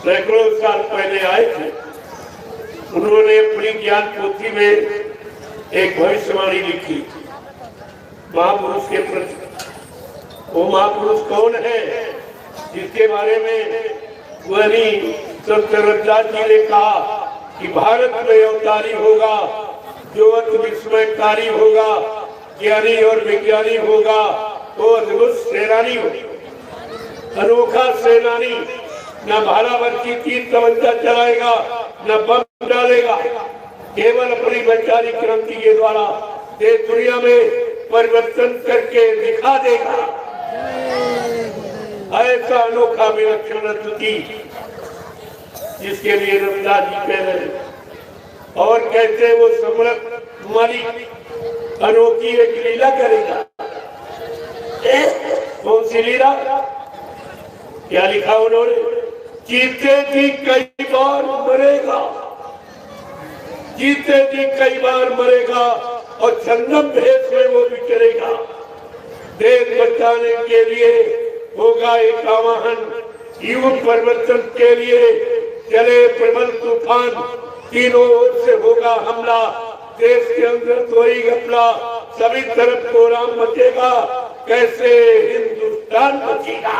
सैकड़ों साल पहले आए थे, उन्होंने अपनी ज्ञान पोथी में एक भविष्यवाणी लिखी महापुरुष के प्रति। वो महापुरुष कौन है जिसके बारे में वही संत रविदास जी ने कहा कि भारत में अवतारी होगा जो अति विस्मयकारी होगा, ज्ञानी और विज्ञानी होगा, वो अद्भुत सेनानी होगा, अनोखा सेनानी, न भालावर्ती तीर तमंचा चलाएगा, न बम डालेगा, केवल अपनी वैचारिक क्रांति के द्वारा देश दुनिया में परिवर्तन करके दिखा देगा। ऐसा अनोखा विलक्षण अद्वितीय जिसके लिए रविदास जी कह रहे हैं। और कहते वो सम्राट मालिक अनोखी एक लीला करेगा। कौन सी लीला? क्या लिखा उन्होंने? जीते जी कई बार मरेगा, जीते जी कई बार मरेगा और जन्म भेष में वो भी करेगा। देश बचाने के लिए होगा एक आवाहन, युग परिवर्तन के लिए चले प्रबल तूफान, तीनों ओर से होगा हमला, देश के अंदर तो ही घपला, सभी तरफ कोहराम मचेगा, कैसे हिंदुस्तान बचेगा।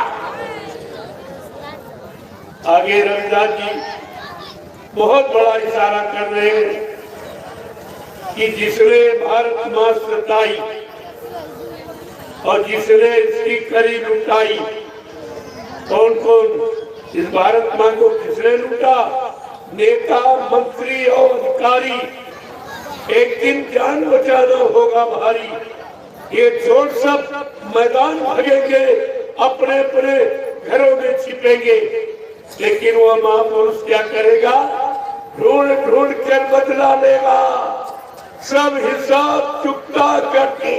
आगे रविदास जी बहुत बड़ा इशारा कर रहे हैं कि जिसने भारत माँ सताई और जिसने इसकी करी लुटाई, कौन कौन? इस भारत माँ को किसने लूटा? नेता, मंत्री और अधिकारी। एक दिन जान बचाना होगा भारी, ये छोड़ सब मैदान भागेंगे, अपने अपने घरों में छिपेंगे, लेकिन वह महापुरुष क्या करेगा? ढूंढ ढूंढ कर बदला लेगा, सब हिसाब चुकता करके।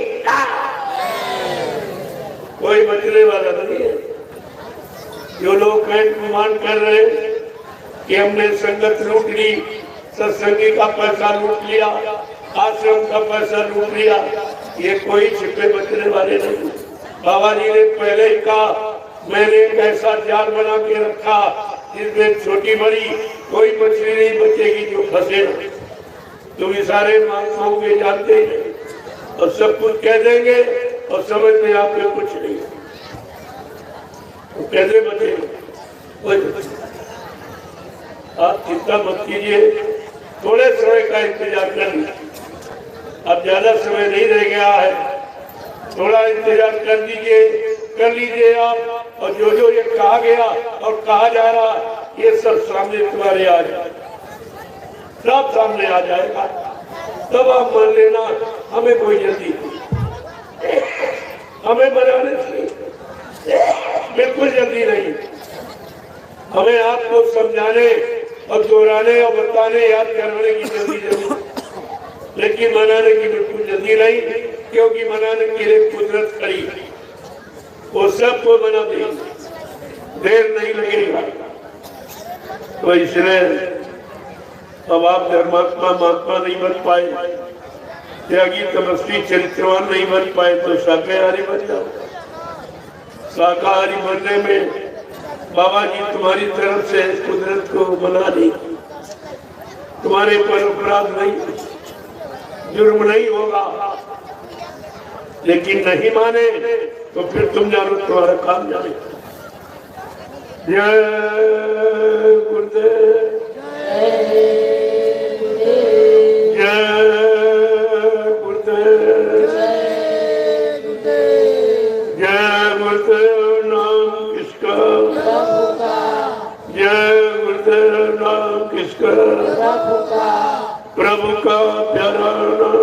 कोई बचने वाला नहीं है। जो लोग गुमान कर रहे हैं कि हमने संगत लूट ली, सत्संगी का पैसा लूट लिया, आश्रम का पैसा लूट लिया, ये कोई छिपे बचने वाले नहीं। बाबा जी ने पहले ही कहा, मैंने एक ऐसा जाल बना के रखा जिसमें छोटी बड़ी कोई मछली नहीं बचेगी जो फंसे। तुम इशारे मांगोगे जानते हैं और सब कुछ कह देंगे और समझ में आपके कुछ नहीं। तो कैसे बचेगा? आप चिंता मत कीजिए, थोड़े समय का इंतजार कर लीजिए। अब ज्यादा समय नहीं रह गया है, थोड़ा इंतजार कर लीजिए आप। और जो जो ये कहा गया और कहा जा रहा, ये सब सामने तुम्हारे आ जाए, सब सामने आ जाएगा, तब आप मान लेना हमें कोई जल्दी नहीं, हमें बनाने से बिल्कुल जल्दी नहीं। हमें आपको समझाने और दोहराने और बताने याद करवाने की जल्दी जरूर, लेकिन मनाने की बिल्कुल जल्दी नहीं, क्योंकि मनाने के लिए कुदरत खड़ी है, वो सबको बना देगी, देर नहीं लगेगा। तो इसलिए अब आप धर्मात्मा महात्मा नहीं बन पाए, त्यागी तपस्वी चरित्रवान नहीं बन पाए, तो शाकाहारी बन जाओ। शाकाहारी बनने में बाबा जी तुम्हारी तरफ से कुदरत को बना दी, तुम्हारे पर अपराध नहीं, जुर्म नहीं होगा। लेकिन नहीं माने तो फिर तुम जानो तुम्हारा काम जाने। जय गुरुदेव, जय गुरुदेव, जय गुरुदेव नाम किसका, जय गुरुदेव नाम किसका, प्रभु का प्यारा नाम।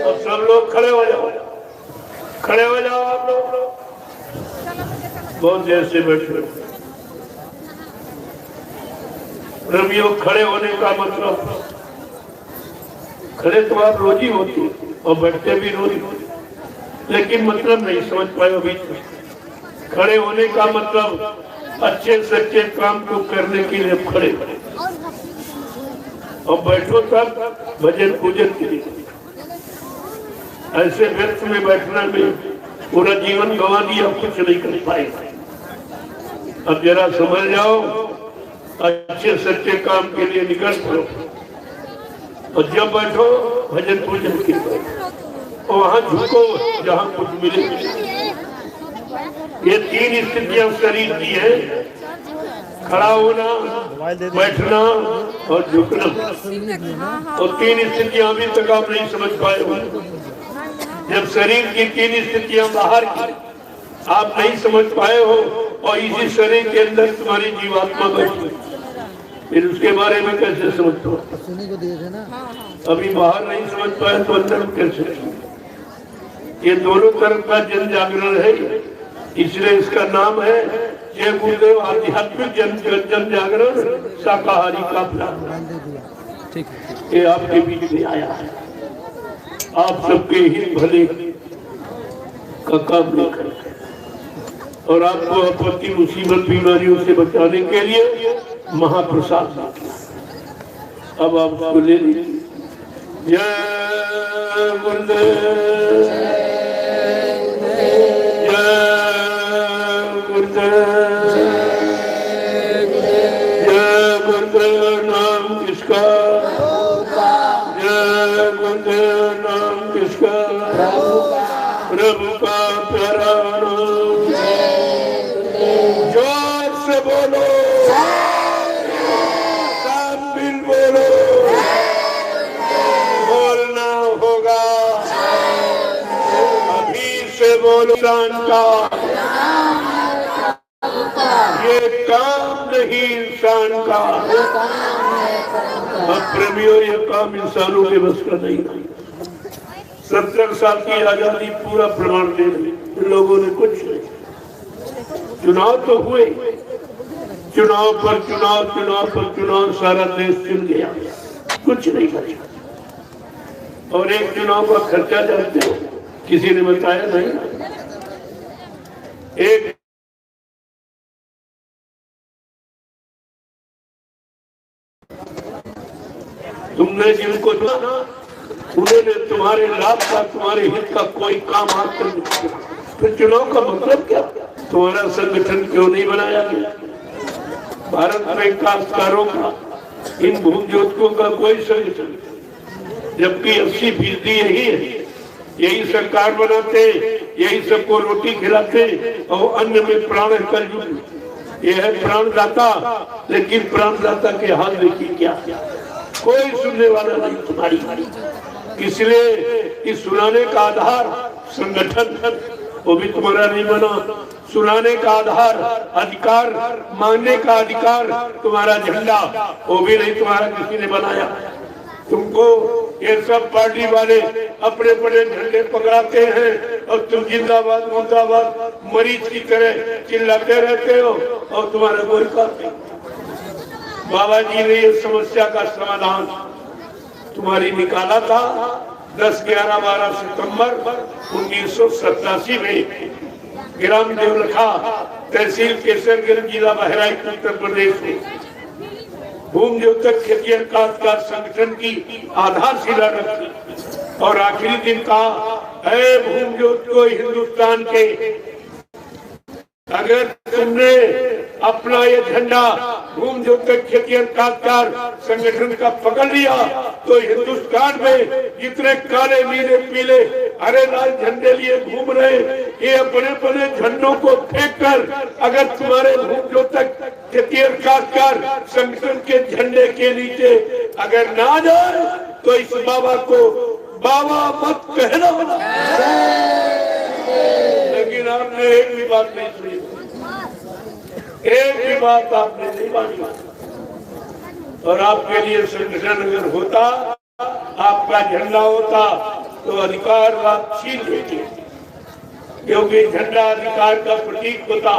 अब सब लोग खड़े हो जाओ, खड़े हो जाओ आप लोग, बहुत देर से बैठे। प्रेमियों, खड़े होने का मतलब, खड़े तो आप रोज ही होती और बैठते भी रोज, लेकिन मतलब नहीं समझ पाए अभी। खड़े होने का मतलब अच्छे सच्चे काम को करने के लिए खड़े और बैठो तब भजन पूजन के लिए। ऐसे व्यर्थ में बैठना में पूरा जीवन गंवा दिया, कुछ नहीं कर पाएगा। अब जरा समझ जाओ, अच्छे सच्चे काम के लिए निकल पड़ो और जब बैठो भजन पूजन के लिए और वहां झुको जहां कुछ मिले। ये तीन स्थितियां शरीर की है, खड़ा होना, बैठना और झुकना। और तीन स्थितियां अभी तक आप नहीं समझ पाए हो। जब शरीर की तीन स्थितियां बाहर की आप नहीं समझ पाए हो और इसी शरीर के अंदर तुम्हारी जीवात्मा बैठी, फिर उसके बारे में कैसे समझते हो? अभी बाहर नहीं समझ पाए तो अंदर कैसे? ये दोनों तरफ का जन जागरण है, इसलिए इसका नाम है जय गुरुदेव आध्यात्मिक जन जागरण शाकाहारी का प्लान। ये आपके बीच में आया है, आप सबके हित भले का काम लेकर और आपको आपत्ति मुसीबत बीमारियों से बचाने के लिए महाप्रसाद। अब आप उसको ले लीजिए। जय गुरुदेव, जय गुरुदेव, जय गुरुदेव। नाम किसका? जय गुरुदेव। नाम किसका? प्रभु का प्यारा नाम। जोर से बोलो, शामिल बोलो, बोलना होगा अभी से बोलो। इंसान का ये काम नहीं, इंसान का। अब प्रेमियों, ये काम इंसानों के बस का नहीं। 70 साल की आजादी पूरा प्रमाण दे रही, इन लोगों ने कुछ नहीं। चुनाव तो हुए, चुनाव पर चुनाव, चुनाव पर चुनाव, सारा देश चुन गया, कुछ नहीं बचा। और एक चुनाव का खर्चा जानते हो? किसी ने बताया नहीं। एक तुमने जिनको चुना उन्होंने तुम्हारे लाभ का, तुम्हारे हित का कोई काम हाथ नहीं किया। फिर चुनाव का मतलब क्या? तुम्हारा संगठन क्यों नहीं बनाया गया? भारत में काश्तकारों का, इन भूमि का कोई संगठन, जबकि 80% यही है, यही सरकार बनाते, यही सबको रोटी खिलाते और अन्न में प्राण कर जुटे। ये है प्राणदाता, लेकिन प्राणदाता के हाल देखिए क्या, कोई सुनने वाला नहीं तुम्हारी। इसलिए इस सुनाने का आधार संगठन, वो भी तुम्हारा नहीं बना। सुनाने का आधार अधिकार, मांगने का अधिकार तुम्हारा झंडा, वो भी नहीं तुम्हारा किसी ने बनाया। तुमको ये सब पार्टी वाले अपने बड़े झंडे पकड़ाते हैं और तुम जिंदाबाद मुर्दाबाद मरीज की तरह चिल्लाते रहते हो और तुम्हारा कोई काम नहीं। बाबा जी ने ये समस्या का समाधान तुम्हारी निकाला था 10, 11, 12 सितंबर 1987 में ग्राम देवलखा, तहसील केसरगंज, जिला बहराइच, उत्तर प्रदेश में भूमि ज्योतक खेतिहर काश्तकार संगठन की आधारशिला रखी और आखिरी दिन कहा, है भूमि ज्योत को हिंदुस्तान के, अगर तुमने अपना ये झंडा भूमि ज्योतक खेतिहर काश्तकार संगठन का पकड़ लिया तो हिंदुस्तान में जितने काले नीले पीले हरे लाल झंडे लिए घूम रहे, ये अपने अपने झंडों को फेंक कर अगर तुम्हारे भूमि ज्योतक खेतिहर काश्तकार संगठन के झंडे के नीचे अगर ना जाए तो इस बाबा को बाबा मत कहना। लेकिन आपने एक भी बात नहीं सुनी, एक भी बात आपने नहीं मानी। और आपके लिए संगठन अगर होता, आपका झंडा होता, तो अधिकार आप छीन लेते, क्योंकि झंडा अधिकार का प्रतीक होता।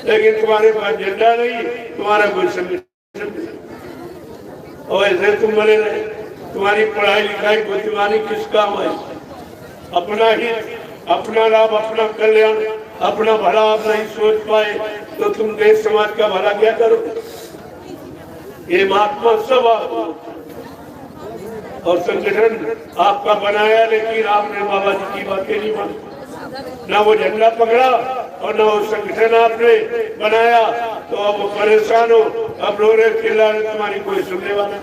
लेकिन तुम्हारे पास झंडा नहीं, तुम्हारा कोई संगठन नहीं, और ऐसे तुम बने रहे। तुम्हारी पढ़ाई लिखाई बुद्धिमानी किस काम आई? अपना ही, अपना लाभ, अपना कल्याण, अपना भला आप नहीं सोच पाए तो तुम देश समाज का भला क्या करोगे? ये महात्मा सब और संगठन आपका बनाया, लेकिन आपने बाबा जी की बातें नहीं मानी। ना वो झंडा पकड़ा और ना वो संगठन आपने बनाया, तो अब परेशान हो, अब रो रहे चिल्ला रहे, तुम्हारी कोई सुनने वाला।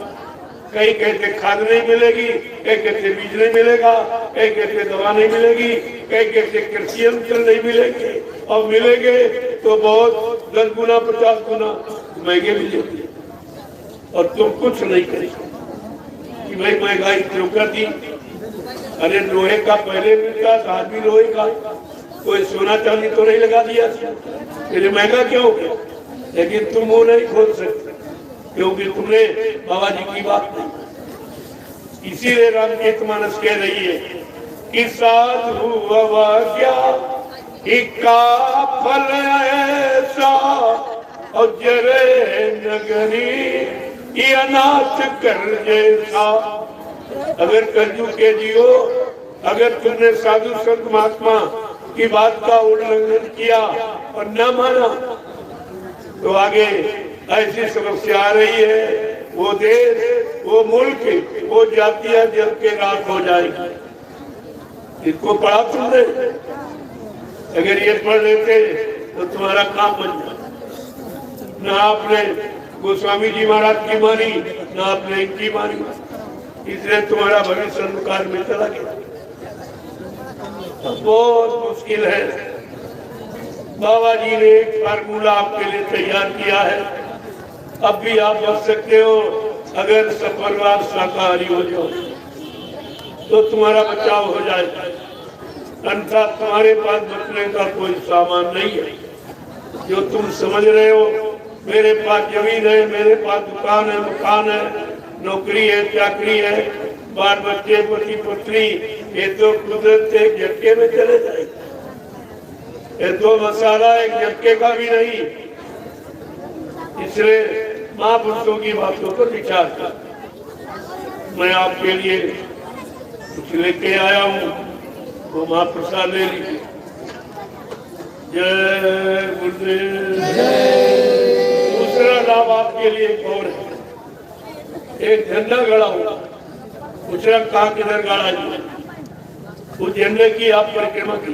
कई कहते खाद नहीं मिलेगी, कई कहते बीज नहीं मिलेगा, कई कहते दवा नहीं मिलेगी, कई कहते कृषि यंत्र नहीं मिलेंगे, और मिलेंगे तो बहुत 10 गुना 50 गुना महंगे मिलेंगे, और तुम कुछ नहीं करेंगे कि भाई महंगाई क्यों कर दी। अरे लोहे का पहले मिलता था, आज भी लोहे का, कोई सोना चांदी तो नहीं लगा दिया, फिर महंगा क्यों हो गया? लेकिन तुम वो नहीं खोल सकते, क्योंकि तुमने बाबा जी की बात नहीं। इसीलिए रामचरित मानस कह रही है कि साधु अवज्ञा इक्का फल ऐसा, और जरे नगरी ये अनाथ कर जैसा। अगर कलयुग के जियो, अगर तुमने साधु संत महात्मा की बात का उल्लंघन किया और न माना, तो आगे ऐसी समस्या आ रही है, वो देश, वो मुल्क, वो जातियां जल के राख हो जाएगी। इसको पढ़ा तुमने? अगर ये पढ़ लेते तो तुम्हारा काम बन जाता। ना आपने गोस्वामी जी महाराज की मानी, ना आपने इनकी मानी, इसलिए तुम्हारा भविष्य अंधकार में चला गया। बहुत मुश्किल है। बाबा जी ने एक फार्मूला आपके लिए तैयार किया है, अब भी आप बच सकते हो। अगर सफलवाद शाकाहारी हो जाओ तो तुम्हारा बचाव हो जाएगा, अन्यथा तुम्हारे पास बचने का कोई सामान नहीं है। जो तुम समझ रहे हो, मेरे पास जमीन है, मेरे पास दुकान है, मकान है, नौकरी है, चाकरी है, बाल बच्चे, पति पत्नी, ये तो कुदरत एक झटके में चले जाएगा। ये तो मसाला एक झटके का भी नहीं। इसलिए महापुरुषों की बातों पर विचार कर। मैं आपके लिए कुछ लेके आया हूँ, वो महाप्रसाद ले लीजिए। जय गुरुदेव। दूसरा लाभ आपके लिए एक और है। एक झंडा गड़ा हुआ, दूसरा कहा किधर गाड़ा जाए, उस झंडे की आप परिक्रमा की।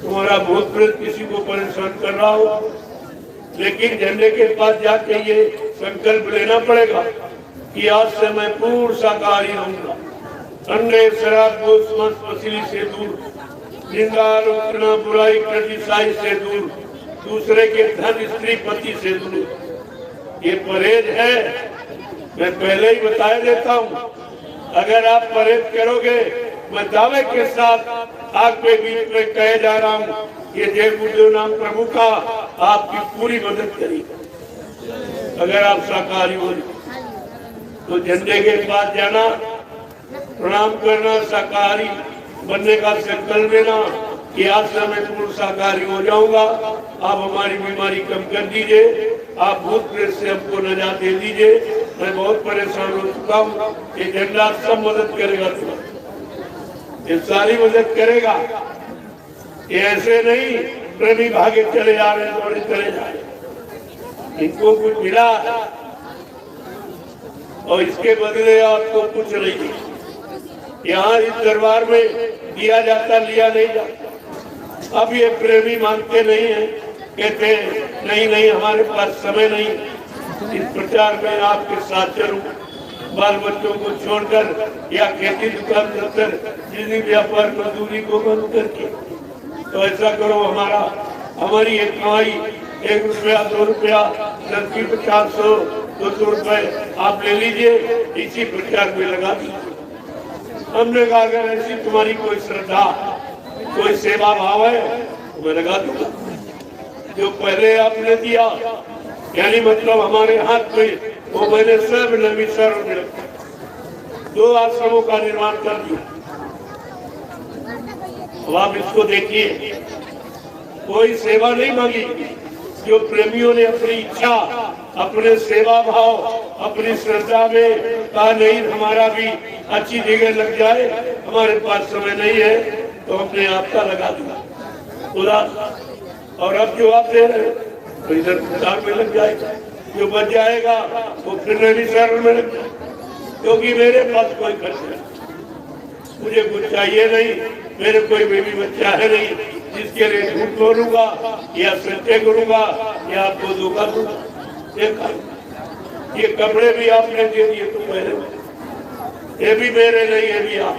तुम्हारा भूत प्रेत किसी को परेशान कर रहा हो, लेकिन झंडे के पास जाके ये संकल्प लेना पड़ेगा कि आज से मैं पूर्ण शाकाहारी रहूंगा। अंडे, शराब, गोश्त, मांस, मछली से दूर, निंदा, रोकना, बुराई, क्रिटिसाइज से दूर, दूसरे के धन, स्त्री, पति से दूर। ये परहेज है। मैं पहले ही बता देता हूँ, अगर आप परहेज करोगे, मैं दावे के साथ आपके बीच में कहे जा रहा हूँ, ये जय गुरुदेव नाम प्रभु का आपकी पूरी मदद करेगा। अगर आप शाकाहारी हो तो झंडे के पास जाना, प्रणाम करना, शाकाहारी बनने का संकल्प लेना कि आज से मैं पूर्ण शाकाहारी हो जाऊंगा। आप हमारी बीमारी कम कर दीजिए, आप भूत प्रेत से हमको नजात दे दीजिए। मैं बहुत परेशान हो चुका हूँ। ये झंडा सब मदद करेगा, ये सारी मदद करेगा। ये ऐसे नहीं प्रेमी भागे चले जा रहे हैं, दौड़े चले जा रहे हैं। इनको कुछ मिला और इसके बदले आपको कुछ नहीं। यहाँ इस दरबार में दिया जाता, लिया नहीं जाता। अब ये प्रेमी मानते नहीं है, कहते नहीं नहीं हमारे पास समय नहीं, इस प्रचार में आपके साथ चलूं, बाल बच्चों को छोड़कर या खेती दुकान कर जिंदगी व्यापार मजदूरी को बंद करके। तो ऐसा करो, हमारी एक कमाई 1 रुपया 2 रुपया 10 50 100 200 रुपए आप ले लीजिए, इसी प्रचार में लगा दीजिए। हमने कहा अगर ऐसी तुम्हारी कोई श्रद्धा, कोई सेवा भाव है तो मैं लगा दूंगा। जो पहले आपने दिया यानी मतलब हमारे हाथ में वो मैंने सब नैमिषारण्य में रखा। 2 आश्रमों का निर्माण कर दिया। अब आप इसको देखिए, कोई सेवा नहीं मांगी। जो प्रेमियों ने अपनी इच्छा, अपने सेवा भाव, अपनी श्रद्धा में कहा नहीं हमारा भी अच्छी जगह लग जाए, हमारे पास समय नहीं है, तो हमने आपका लगा दिया उदास। और अब जो आप दे रहे तो इधर उदार में लग जाएगा, जो बच जाएगा वो फिर नैमिषारण्य में लग जाएगा। क्योंकि मेरे पास कोई खर्च नहीं, मुझे कुछ चाहिए नहीं, मेरे कोई बेबी बच्चा है नहीं जिसके लिए झूठ बोलूंगा या सत्य करूंगा या आपको धोखा दूंगा। ये कपड़े भी आपने दे दिए तो पहले, ये भी मेरे नहीं, ये भी आप।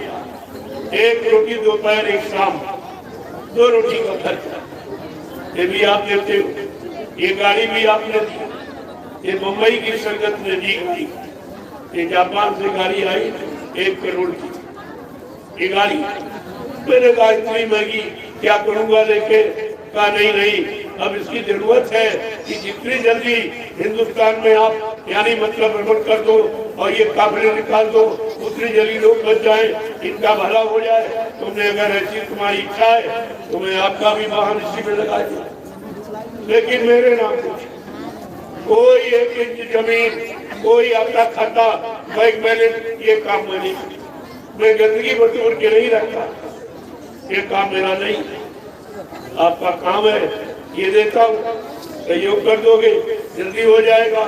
1 रोटी दोपहर 1 शाम, 2 रोटी का खर्चा ये भी आप देते हो। ये गाड़ी भी आपने दी, ये मुंबई की संगत ने दी गाड़ी, ये जापान से गाड़ी आई 1 करोड़ की ये गाड़ी। मैंने कहा इतनी महंगी क्या करूंगा लेके, कहा नहीं अब इसकी जरूरत है कि जितनी जल्दी हिंदुस्तान में आप यानी मतलब भ्रमण कर दो और ये काफिले निकाल दो, उतनी जल्दी लोग बच जाए, इनका भला हो जाए। तुमने अगर ऐसी तुम्हारी इच्छा है तो मैं आपका भी वाहन इसी में लगा दिया, लेकिन मेरे नाम कोई 1 इंच जमीन, कोई आपका खाता बैंक बैलेंस, ये काम में नहीं। मैं गंदगी बटोर के नहीं रखता, ये काम मेरा नहीं। आपका काम है, ये देता हूँ, सहयोग कर दोगे जल्दी हो जाएगा,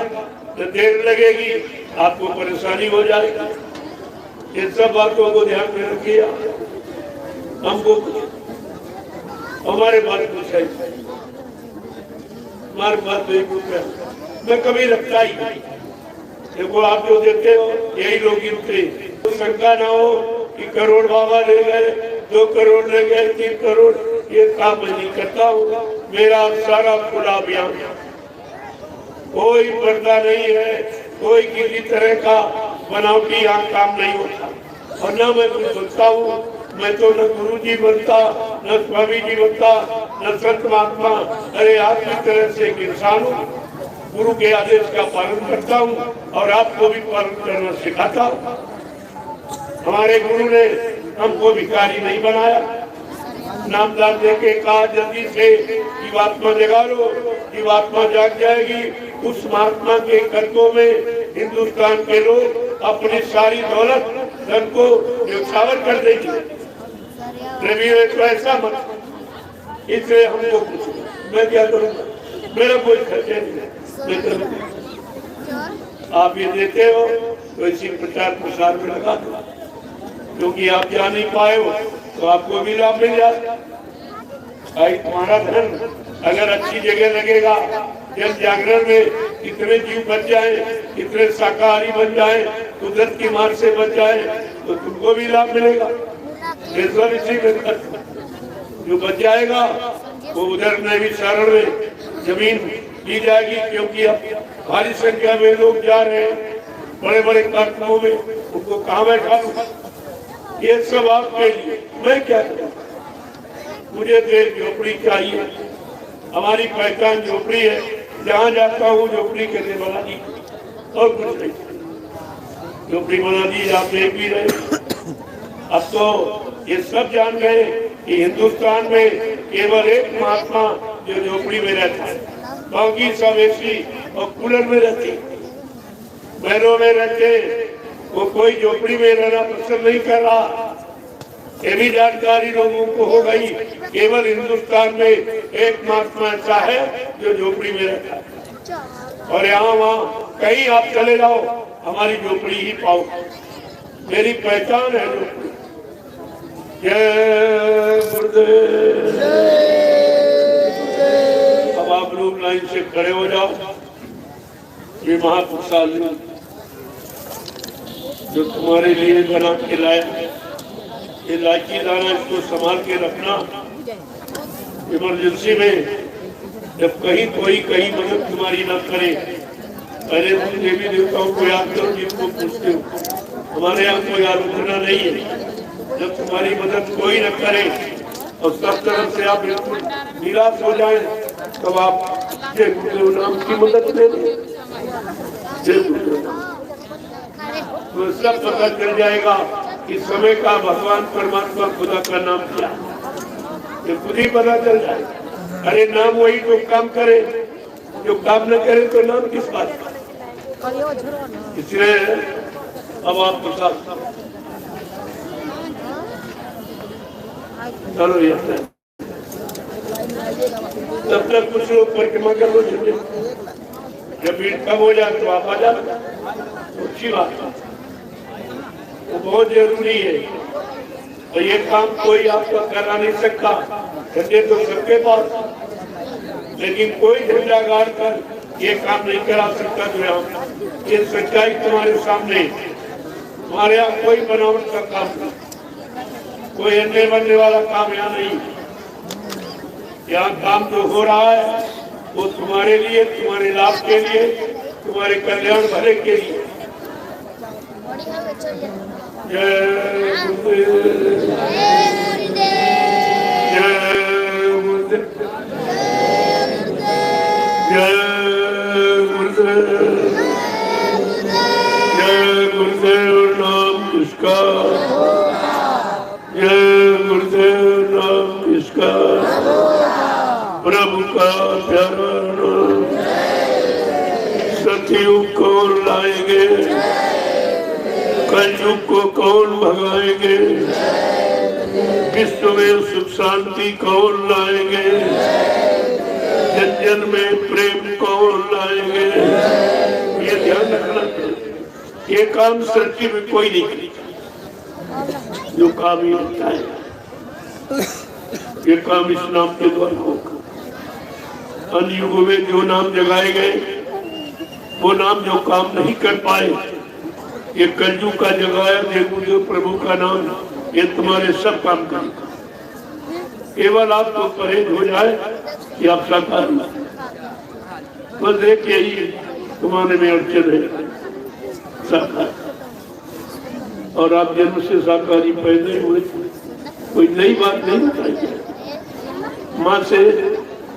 तो देर लगेगी आपको परेशानी हो जाएगी। इन सब बातों को ध्यान में रखिए। हमको हमारे पास कुछ है, हमारे पास ₹1 मैं कभी रखता ही नहीं। देखो आप जो देते हो यही लोग गिनते, तो शंका ना हो कि करोड़ बाबा ले गए, 2 करोड़ ले गए, 3 करोड़, ये काम मैं नहीं करता हूँ। मेरा सारा खुला अभियान, कोई पर्दा नहीं है, कोई किसी तरह का बनावटी यहाँ काम नहीं होता। और न मैं कुछ सोचता हूँ, मैं तो न गुरु जी बनता, न स्वामी जी बनता, न संत महात्मा। अरे आपकी तरह से एक इंसान हूँ, गुरु के आदेश का पालन करता हूँ और आपको भी पालन करना सिखाता हूँ। हमारे गुरु ने हमको भिखारी नहीं बनाया, नामदान देके कहा जल्दी से जीवात्मा जगा लो, जीवात्मा जाग जाएगी। उस महात्मा के कर्तों में हिंदुस्तान के लोग अपनी सारी दौलत धन को न्यौछावर कर देंगे। प्रेमियों तो ऐसा मत, इसलिए हमको कुछ मैं क्या करूँगा, मेरा कोई खर्चा नहीं, आप ये देते हो तो इसी प्रचार प्रसार में लगा दो, क्योंकि आप जा नहीं पाए हो तो आपको भी लाभ मिल जाए। तुम्हारा धन अगर अच्छी जगह लगेगा, जन जागरण में कितने जीव बच जाए, कितने शाकाहारी बन जाए, कुदरत की मार से बच जाए, तो तुमको भी लाभ मिलेगा। इसी में जो बच जाएगा वो उधर नैमिषारण्य में जमीन दी जाएगी, क्योंकि अब भारी संख्या में लोग जा रहे हैं बड़े बड़े कार्यक्रमों में, उनको कहाँ बैठा लूं? ये सब आपके लिए, मैं क्या करूं? मुझे तो झोपड़ी चाहिए, हमारी पहचान झोपड़ी है, जहाँ जाता हूँ झोपड़ी कैसे बना दी और कुछ नहीं, झोपड़ी बना दी, आप देख भी रहे। अब तो ये सब जान गए कि हिंदुस्तान में केवल एक महात्मा जो झोपड़ी में रहता है, बाकी सब एसी और कूलर में रहते, महलों में रहते, वो कोई झोपड़ी में रहना पसंद नहीं कर रहा। ये भी जानकारी लोगों को हो गई, केवल हिंदुस्तान में एक महात्मा ऐसा है जो झोपड़ी में रहता है, और यहाँ वहाँ कहीं आप चले जाओ हमारी झोपड़ी ही पाओ, मेरी पहचान है झोपड़ी। जय गुरुदेव। अब आप लोग लाइन से खड़े हो जाओ। ये महाप्रसाद जो तुम्हारे लिए बना के लाया, ये इलायची दाना, इसको संभाल के रखना। इमरजेंसी में जब कहीं कोई कहीं मदद तुम्हारी न करे, पहले तुम देवी देवताओं को याद करो जिनको पूछते हो। हमारे यहाँ कोई आलोचना नहीं है, जब तुम्हारी मदद कोई न करे और सब तरफ से आप बिल्कुल निराश हो जाए, तब आप जय गुरुदेव नाम की मदद ले लो। जय गुरुदेव तो सब पता चल जाएगा कि समय का भगवान परमात्मा खुदा का नाम क्या है, ये खुद ही पता चल जाएगा। अरे नाम वही जो काम करे, जो काम न करे तो नाम किस बात का। इसलिए अब आपको साथ चलो ये तब तक कुछ लोग परिक्रमा कर लो। जब भीड़ कम हो जाए तो आप आ जाना, अच्छी बात है, वो बहुत जरूरी है। तो ये काम कोई आपका करा नहीं सकता, करते तो सबके पास, लेकिन कोई झंडा गाड़ कर ये काम नहीं करा सकता। जो हम ये सच्चाई तुम्हारे सामने, तुम्हारे यहाँ कोई बनावट का काम नहीं, कोई अन्य बनने वाला काम यहाँ नहीं। यहाँ काम जो हो रहा है वो तुम्हारे लिए, तुम्हारे लाभ के लिए, तुम्हारे कल्याण भले के लिए। जय गुरुदेव, जय गुरुदेव, जय गुरुदेव, जय गुरुदेव नाम किसका, जय गुरुदेव नाम किसका, प्रभु का प्यारा नाम। सतयुग कौन लाएंगे, कलयुग को कौन भगाएंगे, विश्व में सुख शांति कौन लाएंगे, जन जन में प्रेम कौन लाएंगे। ये ध्यान रखना, ये काम सृष्टि में कोई नहीं करेगा जो काम ही होता है। ये काम इस नाम के द्वारा होगा। अन्य युगों में जो नाम जगाए गए वो नाम जो काम नहीं कर पाए, ये कलयुग का जगाया जो प्रभु का नाम, ये तुम्हारे सब काम करेगा। केवल आपको परहेज हो जाए कि आप साकार, बस एक यही तुम्हारे में अड़चन है, साकार। और आप जन्म से साकारी पैदा हुए, कोई नई बात नहीं बताई।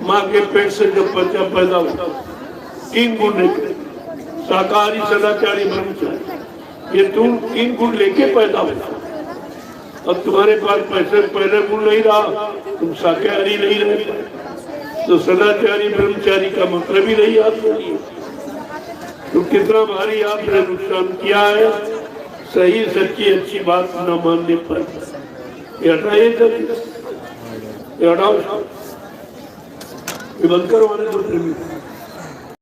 माँ के पेट से जब बच्चा पैदा होता 3 गुण निकले, शाकाहारी, सदाचारी, ब्रह्मचारी, ये तुम 3 गुण लेके पैदा होता। अब तुम्हारे पास पहले गुण नहीं रहा, तुम शाकाहारी नहीं रह पाए, तो सदाचारी ब्रह्मचारी का मतलब ही नहीं आपके लिए। तो कितना भारी आपने नुकसान किया है सही सच्ची अच्छी बात न मानने पर। हटाइए, हटाओ, ये बंद करो,